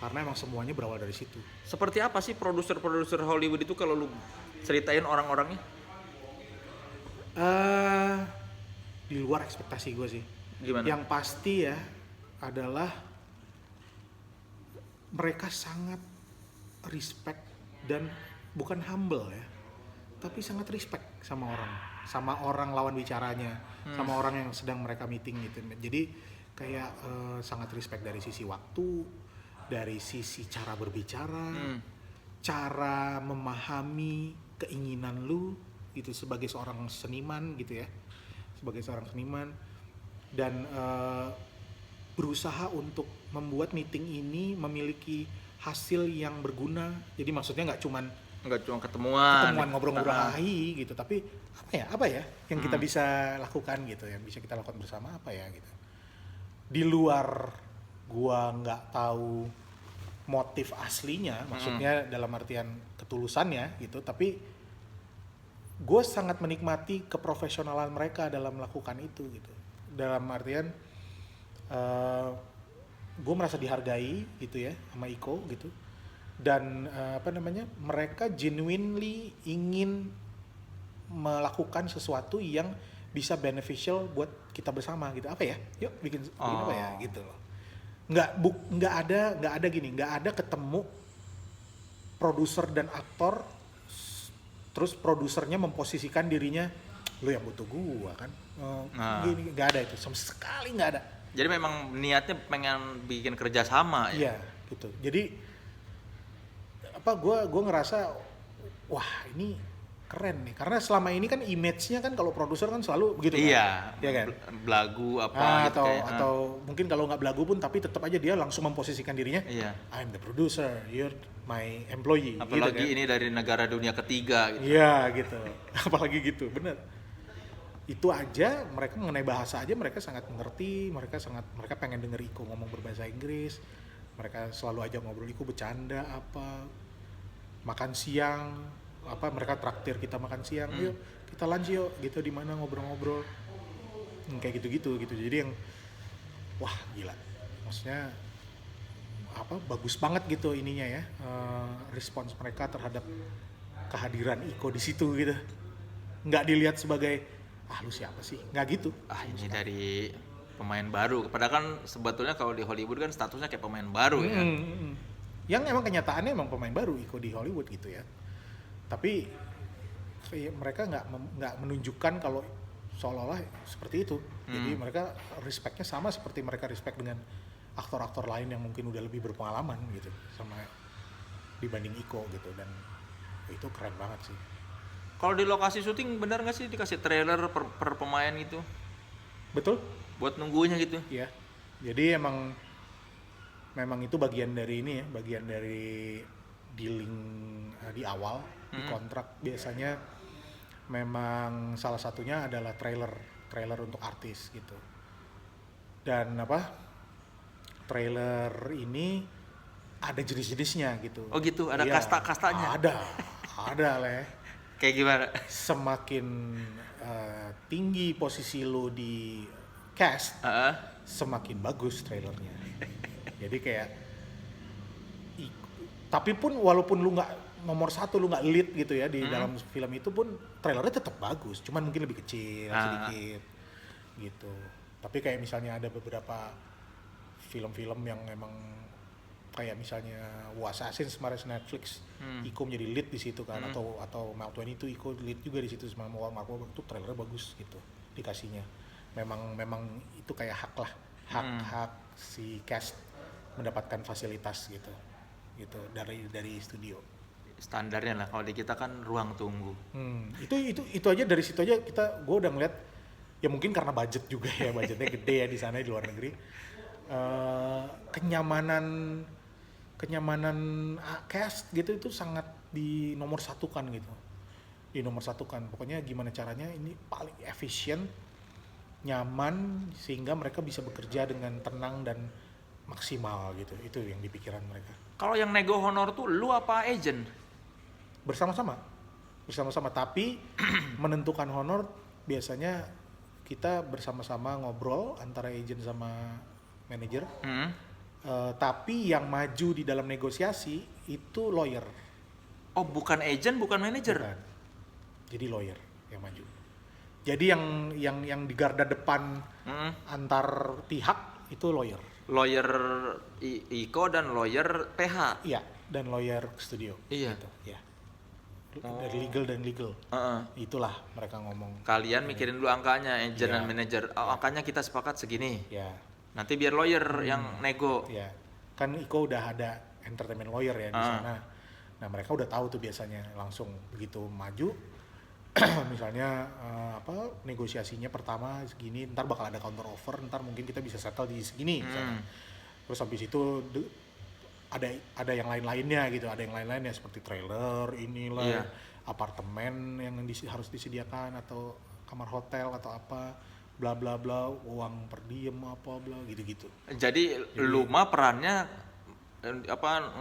emang semuanya berawal dari situ. Seperti apa sih produser Hollywood itu kalau lu ceritain orang-orangnya? Di luar ekspektasi gue sih. Gimana? Yang pasti ya adalah mereka sangat respect, dan bukan humble ya, tapi sangat respect sama orang lawan bicaranya, sama orang yang sedang mereka meeting gitu. Jadi kayak sangat respect dari sisi waktu, dari sisi cara berbicara, cara memahami keinginan lu itu sebagai seorang seniman gitu ya, dan berusaha untuk membuat meeting ini memiliki hasil yang berguna. Jadi maksudnya nggak cuma ketemuan ngobrol-ngobrol gitu, tapi apa ya yang kita bisa lakukan gitu, yang bisa kita lakukan bersama apa ya gitu. Di luar gua nggak tahu motif aslinya, maksudnya dalam artian ketulusannya gitu, tapi gue sangat menikmati keprofesionalan mereka dalam melakukan itu gitu. Dalam artian gue merasa dihargai gitu ya sama Iko gitu, dan mereka genuinely ingin melakukan sesuatu yang bisa beneficial buat kita bersama gitu. Yuk bikin apa ya gitu loh. Nggak ada ketemu produser dan aktor terus produsernya memposisikan dirinya, lu yang butuh gua kan, gini, nggak ada itu, sama sekali nggak ada. Jadi memang niatnya pengen bikin kerjasama ya? Iya gitu. Jadi gua ngerasa wah ini keren nih, karena selama ini kan image-nya kan kalau produser kan selalu begitu iya, kan? Iya kan? belagu apa gitu atau mungkin kalau nggak belagu pun tapi tetap aja dia langsung memposisikan dirinya, iya. I'm the producer, you're my employee. Apalagi gitu kan? ini dari negara dunia ketiga gitu. Iya gitu, apalagi gitu, bener. Itu aja mereka mengenai bahasa aja mereka sangat mengerti, mereka pengen denger Iko ngomong berbahasa Inggris, mereka selalu ajak ngobrol Iko bercanda apa, makan siang apa mereka traktir kita makan siang, yuk kita lunch yuk gitu di mana ngobrol-ngobrol, kayak gitu jadi yang wah gila, maksudnya apa bagus banget gitu ininya ya, respons mereka terhadap kehadiran Iko di situ gitu, nggak dilihat sebagai lu siapa sih, nggak gitu. Ini dari pemain baru, padahal kan sebetulnya kalau di Hollywood kan statusnya kayak pemain baru ya. Yang emang kenyataannya emang pemain baru Iko di Hollywood gitu ya. Tapi mereka nggak menunjukkan kalau seolah-olah seperti itu. Jadi mereka respect-nya sama seperti mereka respect dengan aktor-aktor lain yang mungkin udah lebih berpengalaman gitu sama dibanding Iko gitu, dan itu keren banget sih. Kalau di lokasi syuting benar nggak sih dikasih trailer per pemain gitu? Betul. Buat nunggunya gitu? Iya. Jadi memang itu bagian dari ini ya, bagian dari dealing di awal di kontrak. Biasanya memang salah satunya adalah trailer untuk artis gitu. Dan trailer ini ada jenis-jenisnya gitu. Oh gitu, ada kasta-kastanya? Ada lah. Kayak gimana? Semakin tinggi posisi lo di cast, semakin bagus trailernya. Jadi kayak tapi pun walaupun lu nggak nomor 1, lu nggak lead gitu ya di dalam film itu pun trailernya tetap bagus, cuman mungkin lebih kecil sedikit gitu. Tapi kayak misalnya ada beberapa film-film yang emang kayak misalnya Assassins kemarin Netflix, Iko menjadi lead di situ kan, atau Mark Twain itu Iko lead juga di situ sama Mark Wahlberg, itu trailernya bagus gitu dikasihnya. Memang itu kayak hak si cast mendapatkan fasilitas gitu dari studio. Standarnya lah, kalau di kita kan ruang tunggu. Itu aja, dari situ aja gue udah ngeliat ya, mungkin karena budget juga ya, budgetnya gede ya di sana di luar negeri. Kenyamanan cast gitu itu sangat di nomor satukan gitu. Pokoknya gimana caranya ini paling efisien, nyaman, sehingga mereka bisa bekerja dengan tenang dan maksimal gitu. Itu yang di pikiran mereka. Kalau yang nego honor tuh lu apa agent? Bersama-sama, tapi menentukan honor biasanya kita bersama-sama ngobrol antara agent sama manajer. Tapi yang maju di dalam negosiasi itu lawyer. Oh, bukan agent, bukan manajer. Bukan. Jadi lawyer yang maju. Jadi yang di garda depan antar pihak itu lawyer. Lawyer Iko dan lawyer PH. Iya, dan lawyer studio. Iya. Gitu, ya. Dari legal dan legal. Itulah mereka ngomong. Kalian mikirin dulu angkanya, agent dan manajer. Angkanya kita sepakat segini. Ya. Nanti biar lawyer yang nego. Ya. Kan Iko udah ada entertainment lawyer ya di sana. Nah, mereka udah tahu tuh biasanya langsung begitu maju. Misalnya negosiasinya pertama segini, ntar bakal ada counter offer, ntar mungkin kita bisa settle di segini misalnya. Terus habis itu ada yang lain-lainnya gitu, ada yang lain-lainnya seperti trailer, inilah apartemen yang harus disediakan atau kamar hotel atau apa, bla bla bla, uang per diem apa bla gitu-gitu. Jadi lu mah perannya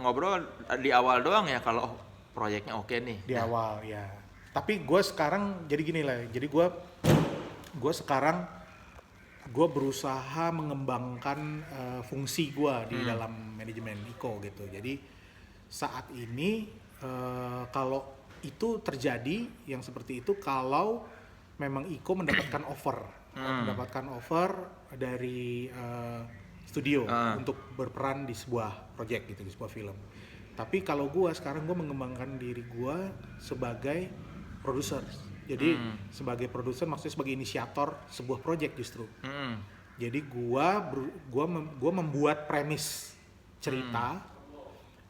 ngobrol di awal doang ya kalau proyeknya oke nih. Di awal ya. Tapi gue sekarang jadi gini lah, jadi gue sekarang berusaha mengembangkan fungsi gue di dalam manajemen Iko gitu. Jadi saat ini kalau itu terjadi yang seperti itu, kalau memang Iko mendapatkan offer dari studio untuk berperan di sebuah project gitu, di sebuah film. Tapi kalau gue sekarang mengembangkan diri gue sebagai produser. Jadi sebagai produser maksudnya sebagai inisiator sebuah project justru. Jadi gua membuat premis cerita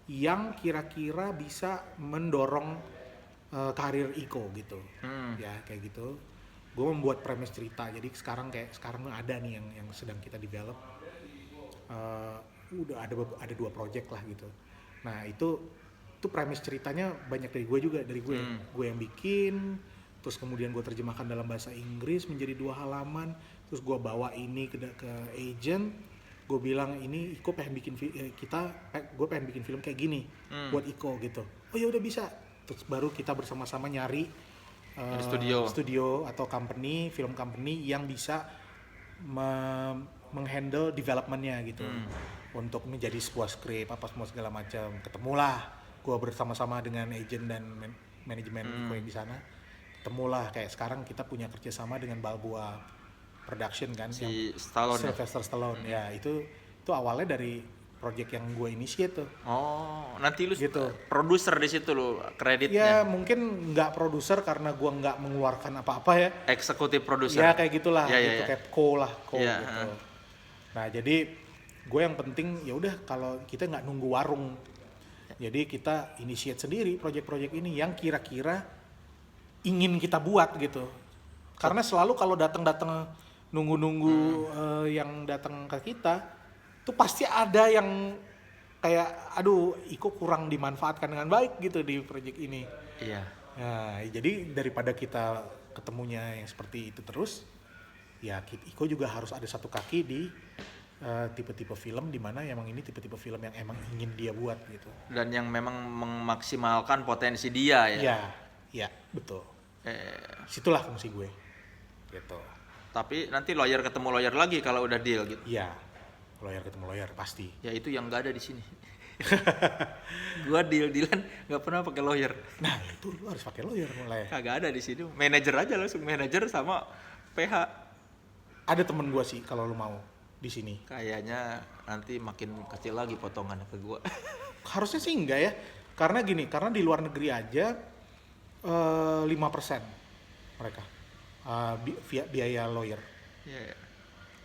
yang kira-kira bisa mendorong karir Iko gitu. Ya kayak gitu. Gue membuat premis cerita. Jadi sekarang ada nih yang sedang kita develop. Udah ada 2 project lah gitu. Nah itu premis ceritanya banyak dari gue juga, dari gue yang bikin, terus kemudian gue terjemahkan dalam bahasa Inggris menjadi 2 halaman, terus gue bawa ini ke agent, gue bilang ini Iko pengen bikin gue pengen bikin film kayak gini buat Iko gitu. Oh ya udah bisa. Terus baru kita bersama-sama nyari studio atau film company yang bisa menghandle developmentnya gitu, untuk menjadi sebuah script apa semua segala macam. Ketemulah gue bersama-sama dengan agent dan manajemen Iko yang di sana. Ketemulah kayak sekarang kita punya kerjasama dengan Balboa Production kan, si Stallone, Sylvester Stallone. Ya itu awalnya dari project yang gue initiate tuh. Oh, nanti lu gitu. Produser di situ lu kreditnya. Ya mungkin nggak produser karena gue nggak mengeluarkan apa-apa ya. Eksekutif produser. Ya kayak gitulah, gitu. Kayak co ya, gitu. Nah jadi gue yang penting ya udah kalau kita nggak nunggu warung. Jadi kita initiate sendiri project-project ini yang kira-kira ingin kita buat gitu. Karena selalu kalau datang nunggu-nunggu yang datang ke kita tuh pasti ada yang kayak aduh Iko kurang dimanfaatkan dengan baik gitu di project ini. Iya. Nah, jadi daripada kita ketemunya yang seperti itu terus, ya Iko juga harus ada satu kaki di tipe-tipe film di mana emang ini tipe-tipe film yang emang ingin dia buat gitu. Dan yang memang memaksimalkan potensi dia ya. Iya, betul. Situlah fungsi gue. Gitu. Tapi nanti lawyer ketemu lawyer lagi kalau udah deal gitu. Iya. Lawyer ketemu lawyer pasti. Ya itu yang nggak ada di sini. Gua dealan nggak pernah pakai lawyer. Nah itu lu harus pakai lawyer mulai. Kagak ada di sini. Manajer aja langsung, manajer sama PH. Ada temen gua sih kalau lu mau di sini. Kayaknya nanti makin kecil lagi potongannya ke gua. Harusnya sih enggak ya. Karena di luar negeri aja 5% mereka biaya lawyer. Yeah.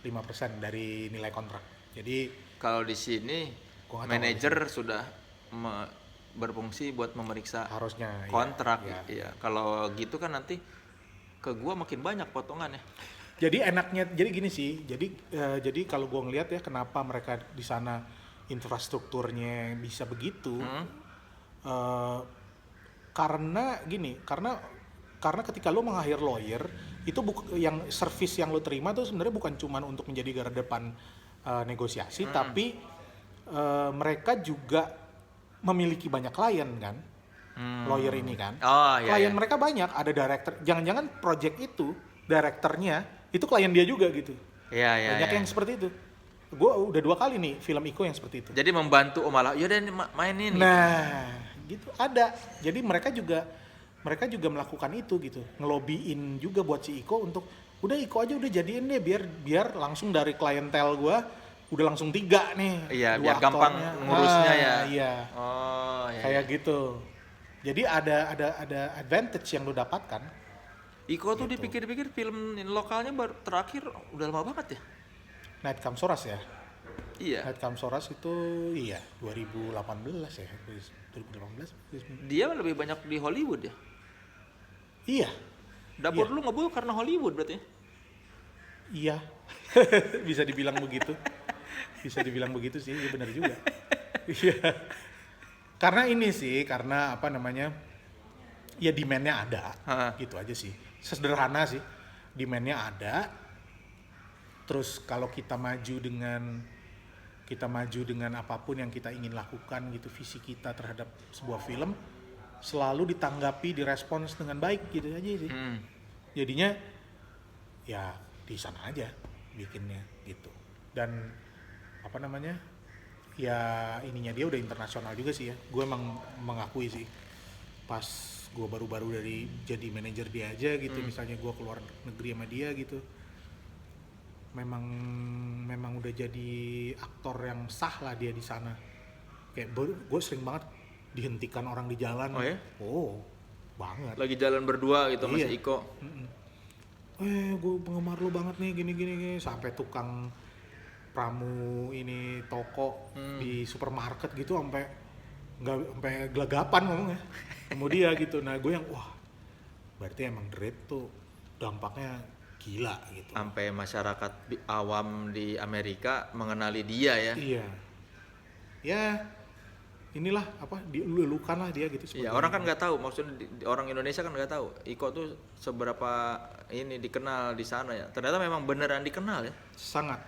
5% dari nilai kontrak. Jadi kalau di sini manajer sudah berfungsi buat memeriksa harusnya kontrak. Iya. Kalau gitu kan nanti ke gua makin banyak potongannya. Jadi enaknya, jadi gini sih. Jadi kalau gua ngelihat ya kenapa mereka di sana infrastrukturnya bisa begitu. Karena ketika lo meng-hire lawyer itu yang service yang lo terima tuh sebenarnya bukan cuma untuk menjadi garda depan negosiasi, tapi mereka juga memiliki banyak klien kan, lawyer ini kan. Klien mereka banyak, ada director. Jangan-jangan project itu direkturnya itu klien dia juga gitu. Banyak yang seperti itu. Gue udah 2 kali nih film Iko yang seperti itu. Jadi membantu malah, yaudah mainin. Nah, gitu ada. Jadi mereka juga melakukan itu gitu, ngelobiin juga buat si Iko untuk udah Iko aja udah jadiin deh biar langsung dari klientel gua udah langsung 3 nih. Iya, biar gampang ngurusnya ya. Iya. Kayak gitu. Jadi ada advantage yang lu dapatkan. Iko tuh gitu. Dipikir-pikir film lokalnya baru terakhir udah lama banget ya. Night Comes Soras ya. Iya. Night Comes Soras itu 2018 ya. 2018. Dia lebih banyak di Hollywood ya. Iya. Dapur lu ngebul karena Hollywood berarti? Iya. Bisa dibilang begitu. Bisa dibilang begitu sih, ya benar juga. Iya. Karena ini sih, karena apa namanya? Ya demand-nya ada. Gitu aja sih. Sederhana sih. Demand-nya ada. Terus kalau kita maju dengan apapun yang kita ingin lakukan gitu, visi kita terhadap sebuah film selalu ditanggapi, direspons dengan baik gitu aja sih. Jadinya ya di sana aja bikinnya gitu. Dan apa namanya, ya ininya dia udah internasional juga sih ya. Gue emang mengakui sih pas gue baru-baru dari jadi manajer dia aja gitu, misalnya gue keluar negeri sama dia gitu, memang udah jadi aktor yang sah lah dia di sana. Kayak gue sering banget dihentikan orang di jalan. Oh ya? Oh, banget. Lagi jalan berdua gitu sama si Iko. Gue penggemar lu banget nih, gini. Sampai tukang pramu ini toko di supermarket gitu sampai gelagapan ngomongnya. dia gitu. Nah gue yang wah berarti emang The Raid tuh dampaknya gila gitu. Sampai masyarakat awam di Amerika mengenali dia ya. Iya. Ya inilah apa dilulukan lah dia gitu. Iya, orang kan nggak tahu, maksudnya orang Indonesia kan nggak tahu Iko tuh seberapa ini dikenal di sana ya. Ternyata memang beneran dikenal ya. Sangat.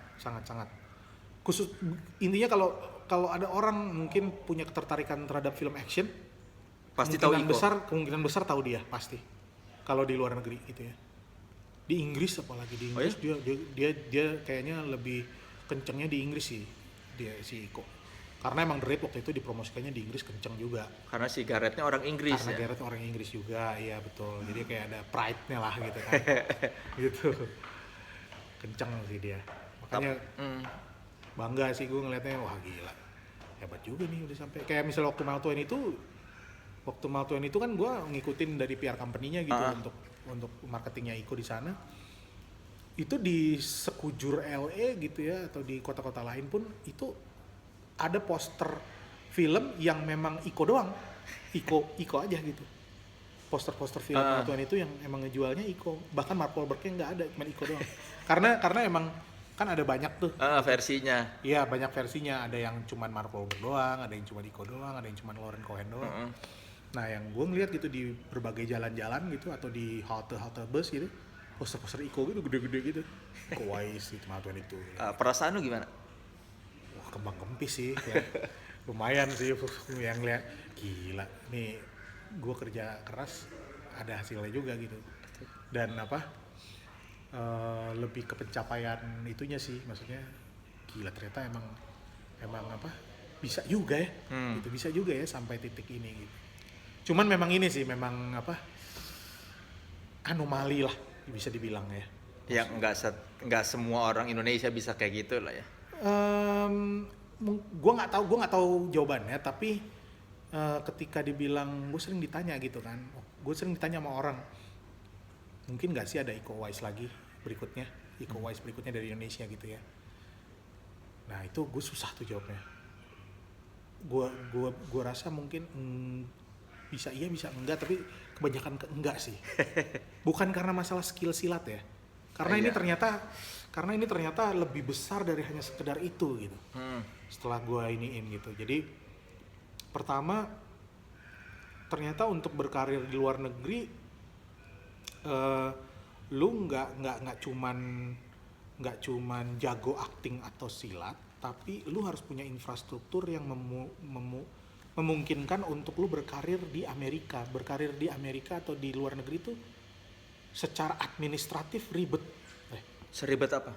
Khusus intinya kalau ada orang mungkin punya ketertarikan terhadap film action, Pasti tahu Iko. Kemungkinan besar tahu dia pasti. Kalau di luar negeri gitu ya. Di Inggris apalagi di Inggris dia kayaknya lebih kencengnya di Inggris sih dia si Iko. Karena emang The Raid waktu itu dipromosikannya di Inggris kenceng juga. Karena si Gareth-nya orang Inggris. Karena ya. Gareth orang Inggris juga, iya betul. Jadi kayak ada pride-nya lah gitu kan. Gitu. Kenceng sih dia. Makanya bangga sih gue ngeliatnya, wah gila. Hebat juga nih udah sampai. Kayak misalnya waktu Maltuen itu kan gue ngikutin dari PR company-nya gitu untuk marketingnya Iko di sana. Itu di sekujur LA gitu ya atau di kota-kota lain pun itu ada poster film yang memang Iko doang. Iko aja gitu. Poster-poster film Maltuen itu yang emang ngejualnya Iko. Bahkan Mark Wahlberg-nya nggak ada, cuma Iko doang. Karena emang kan ada banyak tuh versinya. Iya banyak versinya, ada yang cuman Mark Wahlberg doang, ada yang cuma Iko doang, ada yang cuman Lauren Cohen doang. Nah yang gue ngeliat gitu di berbagai jalan-jalan gitu atau di halte bus gitu, poster-poster Iko gitu gede-gede gitu. Iko Uwais itu Maltuen itu. Perasaan lu gimana? Wah kembang kempis sih ya. Lumayan sih yang lihat gila nih gue kerja keras ada hasilnya juga gitu. Dan lebih ke pencapaian itunya sih, maksudnya gila ternyata emang bisa juga ya gitu, bisa juga ya sampai titik ini gitu. Cuman memang ini sih memang anomali lah bisa dibilang ya. Yang nggak semua orang Indonesia bisa kayak gitu lah ya. Gue nggak tahu jawabannya, tapi ketika dibilang gue sering ditanya gitu kan, gue sering ditanya sama orang, mungkin nggak sih ada Iko Uwais lagi berikutnya, Iko Uwais berikutnya dari Indonesia gitu ya. Nah itu gue susah tuh jawabnya. Gue rasa mungkin bisa iya bisa enggak, tapi kebanyakan enggak sih. Bukan karena masalah skill silat ya, karena ini ternyata lebih besar dari hanya sekedar itu gitu. Setelah gue iniin gitu, jadi pertama ternyata untuk berkarir di luar negeri lu nggak cuman jago acting atau silat, tapi lu harus punya infrastruktur yang memungkinkan untuk lu berkarir di Amerika atau di luar negeri itu secara administratif ribet. Seribet apa?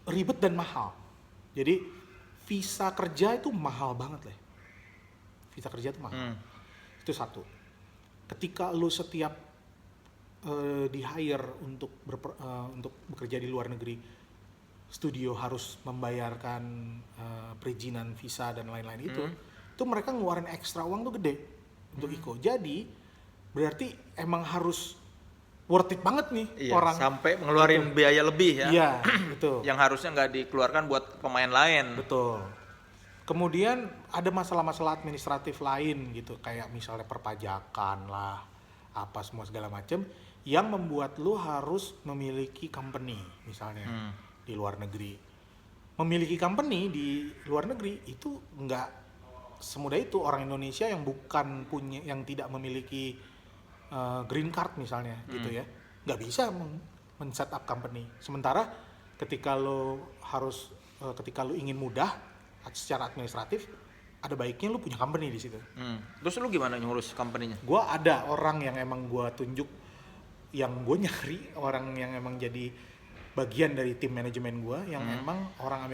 Ribet dan mahal. Jadi visa kerja itu mahal banget lah. Visa kerja itu mahal. Itu satu. Ketika lu setiap di hire untuk bekerja di luar negeri, studio harus membayarkan perizinan visa dan lain-lain itu mereka ngeluarin ekstra uang tuh gede untuk Iko. Jadi berarti emang harus worth it banget nih orang sampai ngeluarin biaya lebih ya. Iya, betul. Yang harusnya nggak dikeluarkan buat pemain lain. Betul. Kemudian ada masalah-masalah administratif lain gitu, kayak misalnya perpajakan lah, apa semua segala macam, yang membuat lu harus memiliki company misalnya di luar negeri. Memiliki company di luar negeri itu nggak semudah itu. Orang Indonesia yang yang tidak memiliki green card misalnya gitu ya, nggak bisa men-set up company. Sementara ketika lu ingin mudah secara administratif, ada baiknya lu punya company di situ. Terus lu gimana ngurus company-nya? Gua ada orang yang emang gua tunjuk, yang gue nyari orang yang emang jadi bagian dari tim manajemen gua, yang emang orang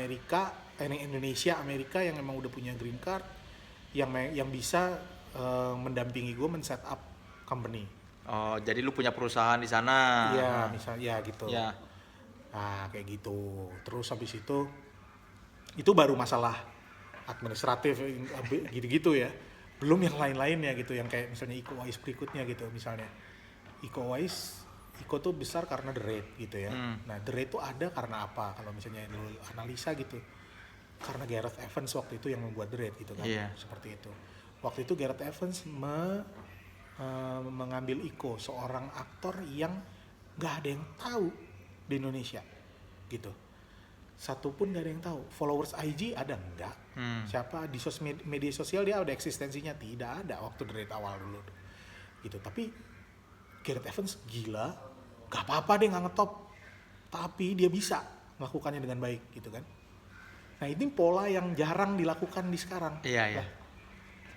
Indonesia yang emang udah punya green card, yang bisa mendampingi gua men-set up company. Oh, jadi lu punya perusahaan di sana? Iya, misalnya gitu. Ya. Nah, kayak gitu. Terus habis itu baru masalah administratif gitu-gitu ya. Belum yang lain-lainnya gitu, yang kayak misalnya Iko Uwais berikutnya gitu. Misalnya Iko tuh besar karena The Raid gitu ya. Nah, The Raid tuh ada karena apa? Kalau misalnya lu analisa gitu, karena Gareth Evans waktu itu yang membuat The Raid gitu kan, seperti itu. Waktu itu Gareth Evans mengambil Iko, seorang aktor yang nggak ada yang tahu di Indonesia gitu. Satu pun nggak ada yang tahu. Followers IG ada nggak? Siapa di media sosial dia ada eksistensinya? Tidak ada waktu The Raid awal dulu gitu. Tapi Gareth Evans gila, gak apa-apa deh nggak ngetop, tapi dia bisa melakukannya dengan baik gitu kan. Nah ini pola yang jarang dilakukan di sekarang. Iya.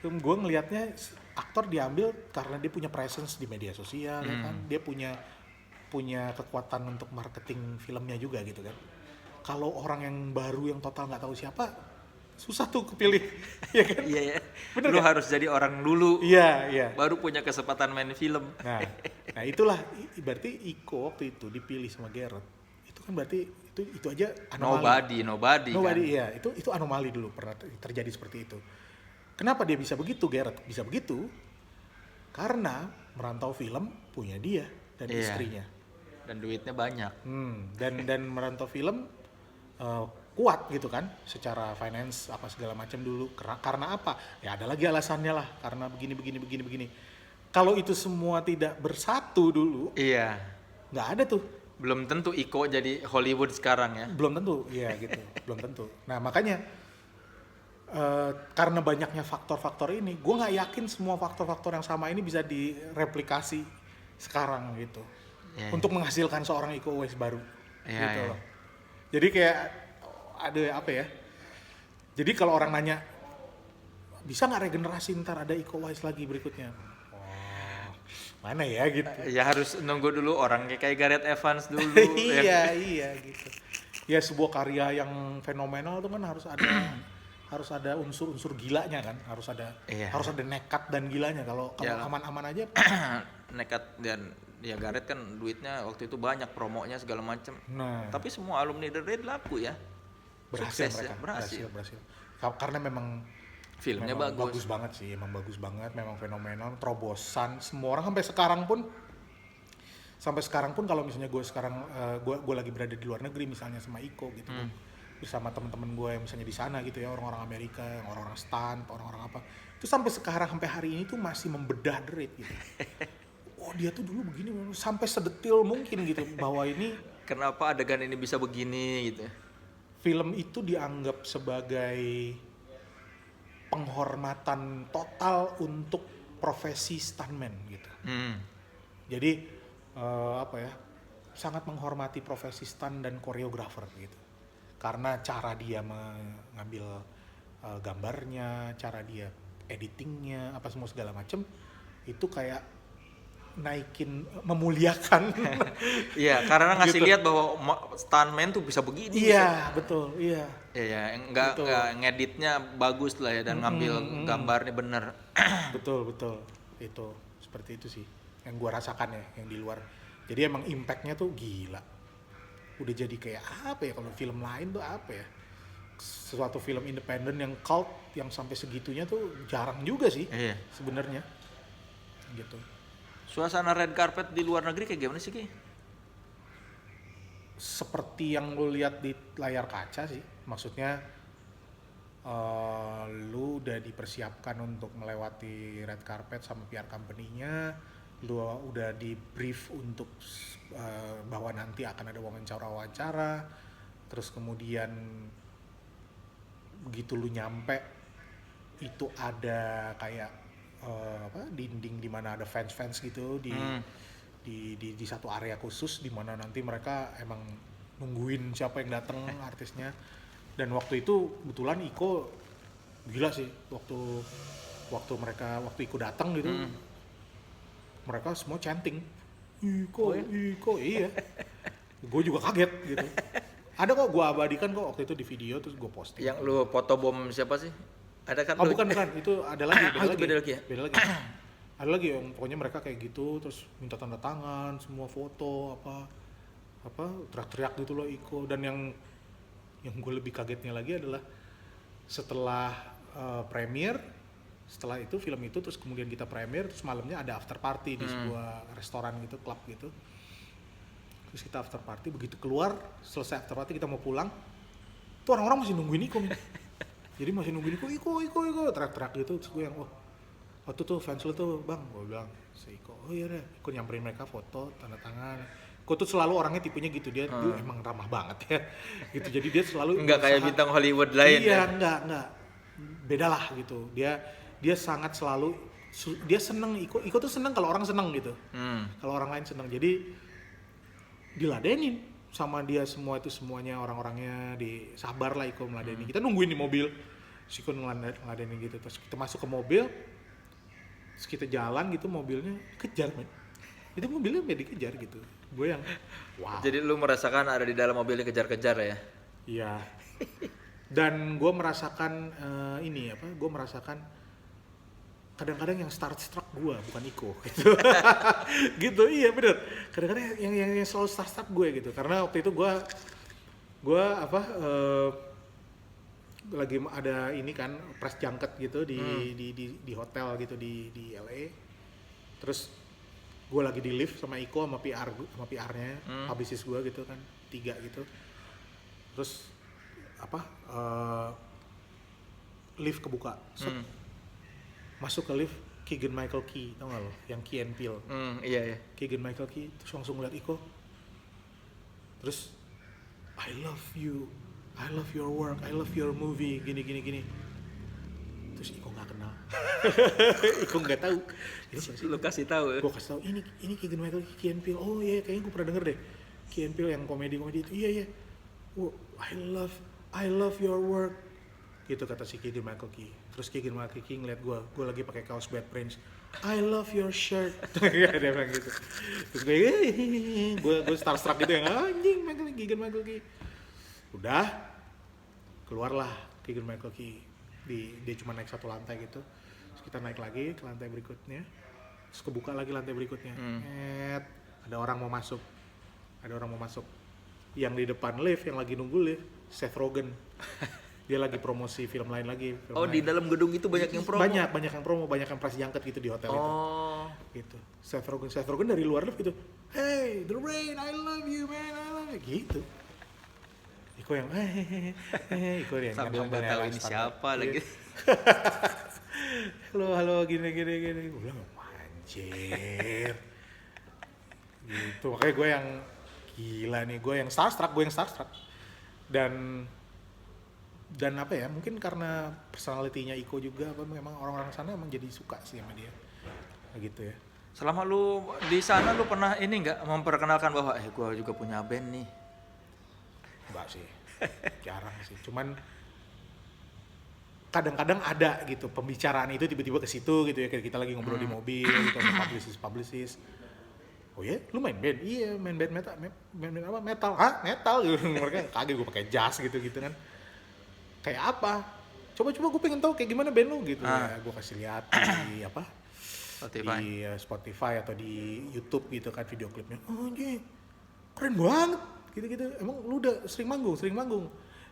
Gue ngelihatnya aktor diambil karena dia punya presence di media sosial, ya kan? Dia punya kekuatan untuk marketing filmnya juga gitu kan. Kalau orang yang baru yang total nggak tahu siapa, susah tuh kepilih, ya kan? Iya. Bener Lu kan? harus jadi orang dulu. Iya. Baru punya kesempatan main film. Nah itulah berarti Iko waktu itu dipilih sama Gareth. Itu kan berarti itu aja anomali. Nobody kan. Iya, itu anomali dulu pernah terjadi seperti itu. Kenapa dia bisa begitu, Gareth? Bisa begitu karena Merantau Film punya dia dan istrinya. Dan duitnya banyak. Dan Merantau Film kuat gitu kan, secara finance apa segala macam dulu. Karena apa? Ya ada lagi alasannya lah, karena begini. Kalau itu semua tidak bersatu dulu, nggak ada tuh. Belum tentu Iko jadi Hollywood sekarang ya. Belum tentu, iya gitu. Belum tentu. Nah makanya karena banyaknya faktor-faktor ini, gue nggak yakin semua faktor-faktor yang sama ini bisa direplikasi sekarang gitu. Untuk menghasilkan seorang Iko Uwais baru. Gitu loh. Jadi kayak ada apa ya? Jadi kalau orang nanya, bisa nggak regenerasi ntar ada Iko Uwais lagi berikutnya? Mana ya gitu. Ya harus nunggu dulu orang kayak Gareth Evans dulu. Iya gitu. Ya sebuah karya yang fenomenal itu kan harus ada unsur-unsur gilanya kan, harus ada nekat dan gilanya. Kalau aman-aman aja nekat dan ya Gareth kan duitnya waktu itu banyak, promonya segala macam. Tapi semua alumni The Raid laku ya. Berhasil sukses mereka. Ya, berhasil. Karena memang filmnya bagus banget sih, emang bagus banget, memang fenomenal, terobosan. Semua orang sampai sekarang pun kalau misalnya gue lagi berada di luar negeri misalnya sama Iko gitu, bersama teman-teman gue yang misalnya di sana gitu ya, orang-orang Amerika, orang-orang stunt, orang-orang apa, itu sampai hari ini tuh masih membedah The Raid gitu. Oh dia tuh dulu begini, sampai sedetil mungkin gitu, bahwa ini kenapa adegan ini bisa begini gitu. Film itu dianggap sebagai penghormatan total untuk profesi stuntman gitu. Jadi sangat menghormati profesi stunt dan koreografer gitu. Karena cara dia mengambil gambarnya, cara dia editingnya, apa semua segala macem, itu kayak memuliakan. Iya, karena ngasih lihat bahwa stuntman tuh bisa begini. Iya, betul, iya. Iya, enggak ngeditnya bagus lah ya, dan ngambil gambarnya bener. Betul. Itu seperti itu sih yang gua rasakan ya, yang di luar. Jadi emang impact-nya tuh gila. Udah jadi kayak apa ya, kalau film lain tuh apa ya? Sesuatu film independen yang cult yang sampai segitunya tuh jarang juga sih sebenarnya. Gitu. Suasana red carpet di luar negeri kayak gimana sih, Ki? Seperti yang lu lihat di layar kaca sih. Maksudnya lu udah dipersiapkan untuk melewati red carpet sama PR company-nya, lu udah di brief untuk bahwa nanti akan ada wawancara, terus kemudian begitu lu nyampe itu ada kayak dinding di mana ada fans gitu di satu area khusus di mana nanti mereka emang nungguin siapa yang datang artisnya. Dan waktu itu kebetulan Iko gila sih, waktu Iko datang gitu, mereka semua chanting Iko. Iya. Gue juga kaget gitu. Ada kok, gue abadikan kok waktu itu di video, terus gue posting. Yang lu foto bom siapa sih? Ada kan? Oh bukan, itu ada lagi. Beda lagi ya? Beda lagi. Ada lagi yang pokoknya mereka kayak gitu, terus minta tanda tangan, semua foto apa teriak-teriak gitu loh Iko. Dan yang gue lebih kagetnya lagi adalah setelah premiere, setelah itu film itu terus kemudian kita premiere, terus malamnya ada after party di sebuah restoran gitu, klub gitu. Terus kita after party, begitu keluar selesai after party kita mau pulang, Tuh orang-orang masih nungguin Iko, men. Jadi masih nungguin Iko, teriak-teriak gitu. Terus gue yang, waktu tuh fans lu tuh, Bang, gue bilang, si Iko, oh iya deh, Iko nyamperin mereka foto, tanda tangan. Iko tuh selalu orangnya tipenya gitu, dia emang ramah banget ya. Gitu, jadi dia selalu Enggak kayak bintang Hollywood lain. Iya, enggak. Beda lah gitu. Dia sangat selalu, dia seneng, Iko tuh seneng kalau orang seneng gitu. Kalau orang lain seneng, jadi diladenin sama dia semuanya orang-orangnya, sabar lah Iko meladeni. Kita nungguin di mobil, si Iko ngeladenin gitu. Terus kita masuk ke mobil, terus kita jalan gitu, mobilnya kejar, men. Itu mobilnya dikejar gitu. Gue yang wow. Jadi lu merasakan ada di dalam mobilnya kejar-kejar ya? Iya. Dan gue merasakan gue merasakan kadang-kadang yang starstruck gue, bukan Iko gitu. Gitu, iya bener. Kadang-kadang yang selalu starstruck gue gitu. Karena waktu itu gue lagi ada ini kan press junket gitu di hotel gitu di LA. Terus gue lagi di lift sama Iko sama PR-nya, publicist gue gitu kan, 3 gitu. Terus lift kebuka. Masuk ke lift Keegan Michael Key, tau gak lo? Yang Key and Peele. Iya. Keegan Michael Key, terus langsung ngeliat Iko. Terus I love you, I love your work, I love your movie, gini. Terus Iko nggak kenal. Iko nggak tahu. Lu kasih tahu. Gue kasih tahu ini Keegan Michael Key and Peele. Oh iya, kayaknya gue pernah denger deh. Key and Peele yang komedi itu. Iya. Oh, I love your work. Gitu kata si Keegan Michael Key. Terus Keegan Michael Key ngeliat gue lagi pakai kaos Bad Brains. I love your shirt. Dia bilang gitu. Terus gue starstruck gitu yang anjing Keegan Michael Key. Udah keluarlah Keegan Michael Key. Dia cuma naik 1 lantai gitu. Terus kita naik lagi ke lantai berikutnya. Terus kebuka lagi lantai berikutnya. Ada orang mau masuk. Yang di depan lift, yang lagi nunggu lift, Seth Rogen. Dia lagi promosi film lain lagi. Di dalam gedung itu banyak yang promo? Banyak yang promo, banyak yang press junket gitu di hotel itu. Gitu. Seth Rogen dari luar lift gitu. Hey, The Rain, I love you man, I love you. Gitu. Iko yang Iko yang sambil nggak tahu ini siapa lagi. Halo gini. Gue bilang anjir. Gitu. Makanya gue yang gila nih, gue yang starstruck. Dan apa ya, mungkin karena personality-nya Iko juga, memang orang-orang sana emang jadi suka sih sama dia. Gitu ya. Selama lu di sana lu pernah ini nggak memperkenalkan bahwa gue juga punya band nih? Enggak sih, jarang sih. Cuman kadang-kadang ada gitu pembicaraan itu tiba-tiba ke situ gitu ya, kayak kita lagi ngobrol di mobil gitu sama publicist. Oh ya, lu main band? Iya, main band metal. Band apa? Metal. Hah? Metal gitu. Mereka kaget gue pakai jas gitu kan. Kayak apa? Coba gue pengen tahu kayak gimana band lu gitu. Ya, gue kasih lihat di Spotify. Di Spotify atau di YouTube gitu kan video klipnya. Oh anjing, keren banget. Gitu. Emang lu udah sering manggung?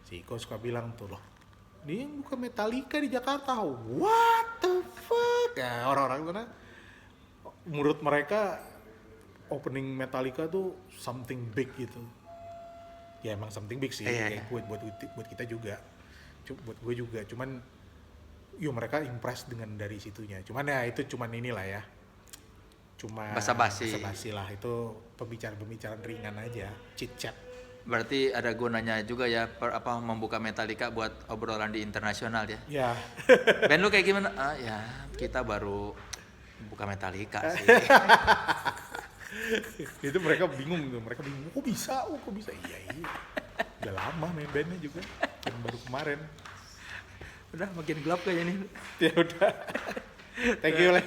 Si Iko suka bilang tuh loh, dia bukan Metallica di Jakarta. What the fuck? Ya orang-orang sana, menurut mereka opening Metallica tuh something big gitu. Ya emang something big sih, kayak buat kita juga. Buat gue juga, cuman mereka impress dengan dari situnya. Cuman ya itu cuman inilah ya. Cuma basa-basi lah, itu pembicaraan ringan aja, chit-chat. Berarti ada gunanya juga ya membuka Metallica buat obrolan di internasional ya. Ya. Band lu kayak gimana? Ya, kita baru buka Metallica sih. Itu mereka bingung. Kok bisa? Iya. Udah lama main bandnya juga. Yang baru kemarin. Udah makin gelap kayaknya nih. Ya udah. Thank you, Le.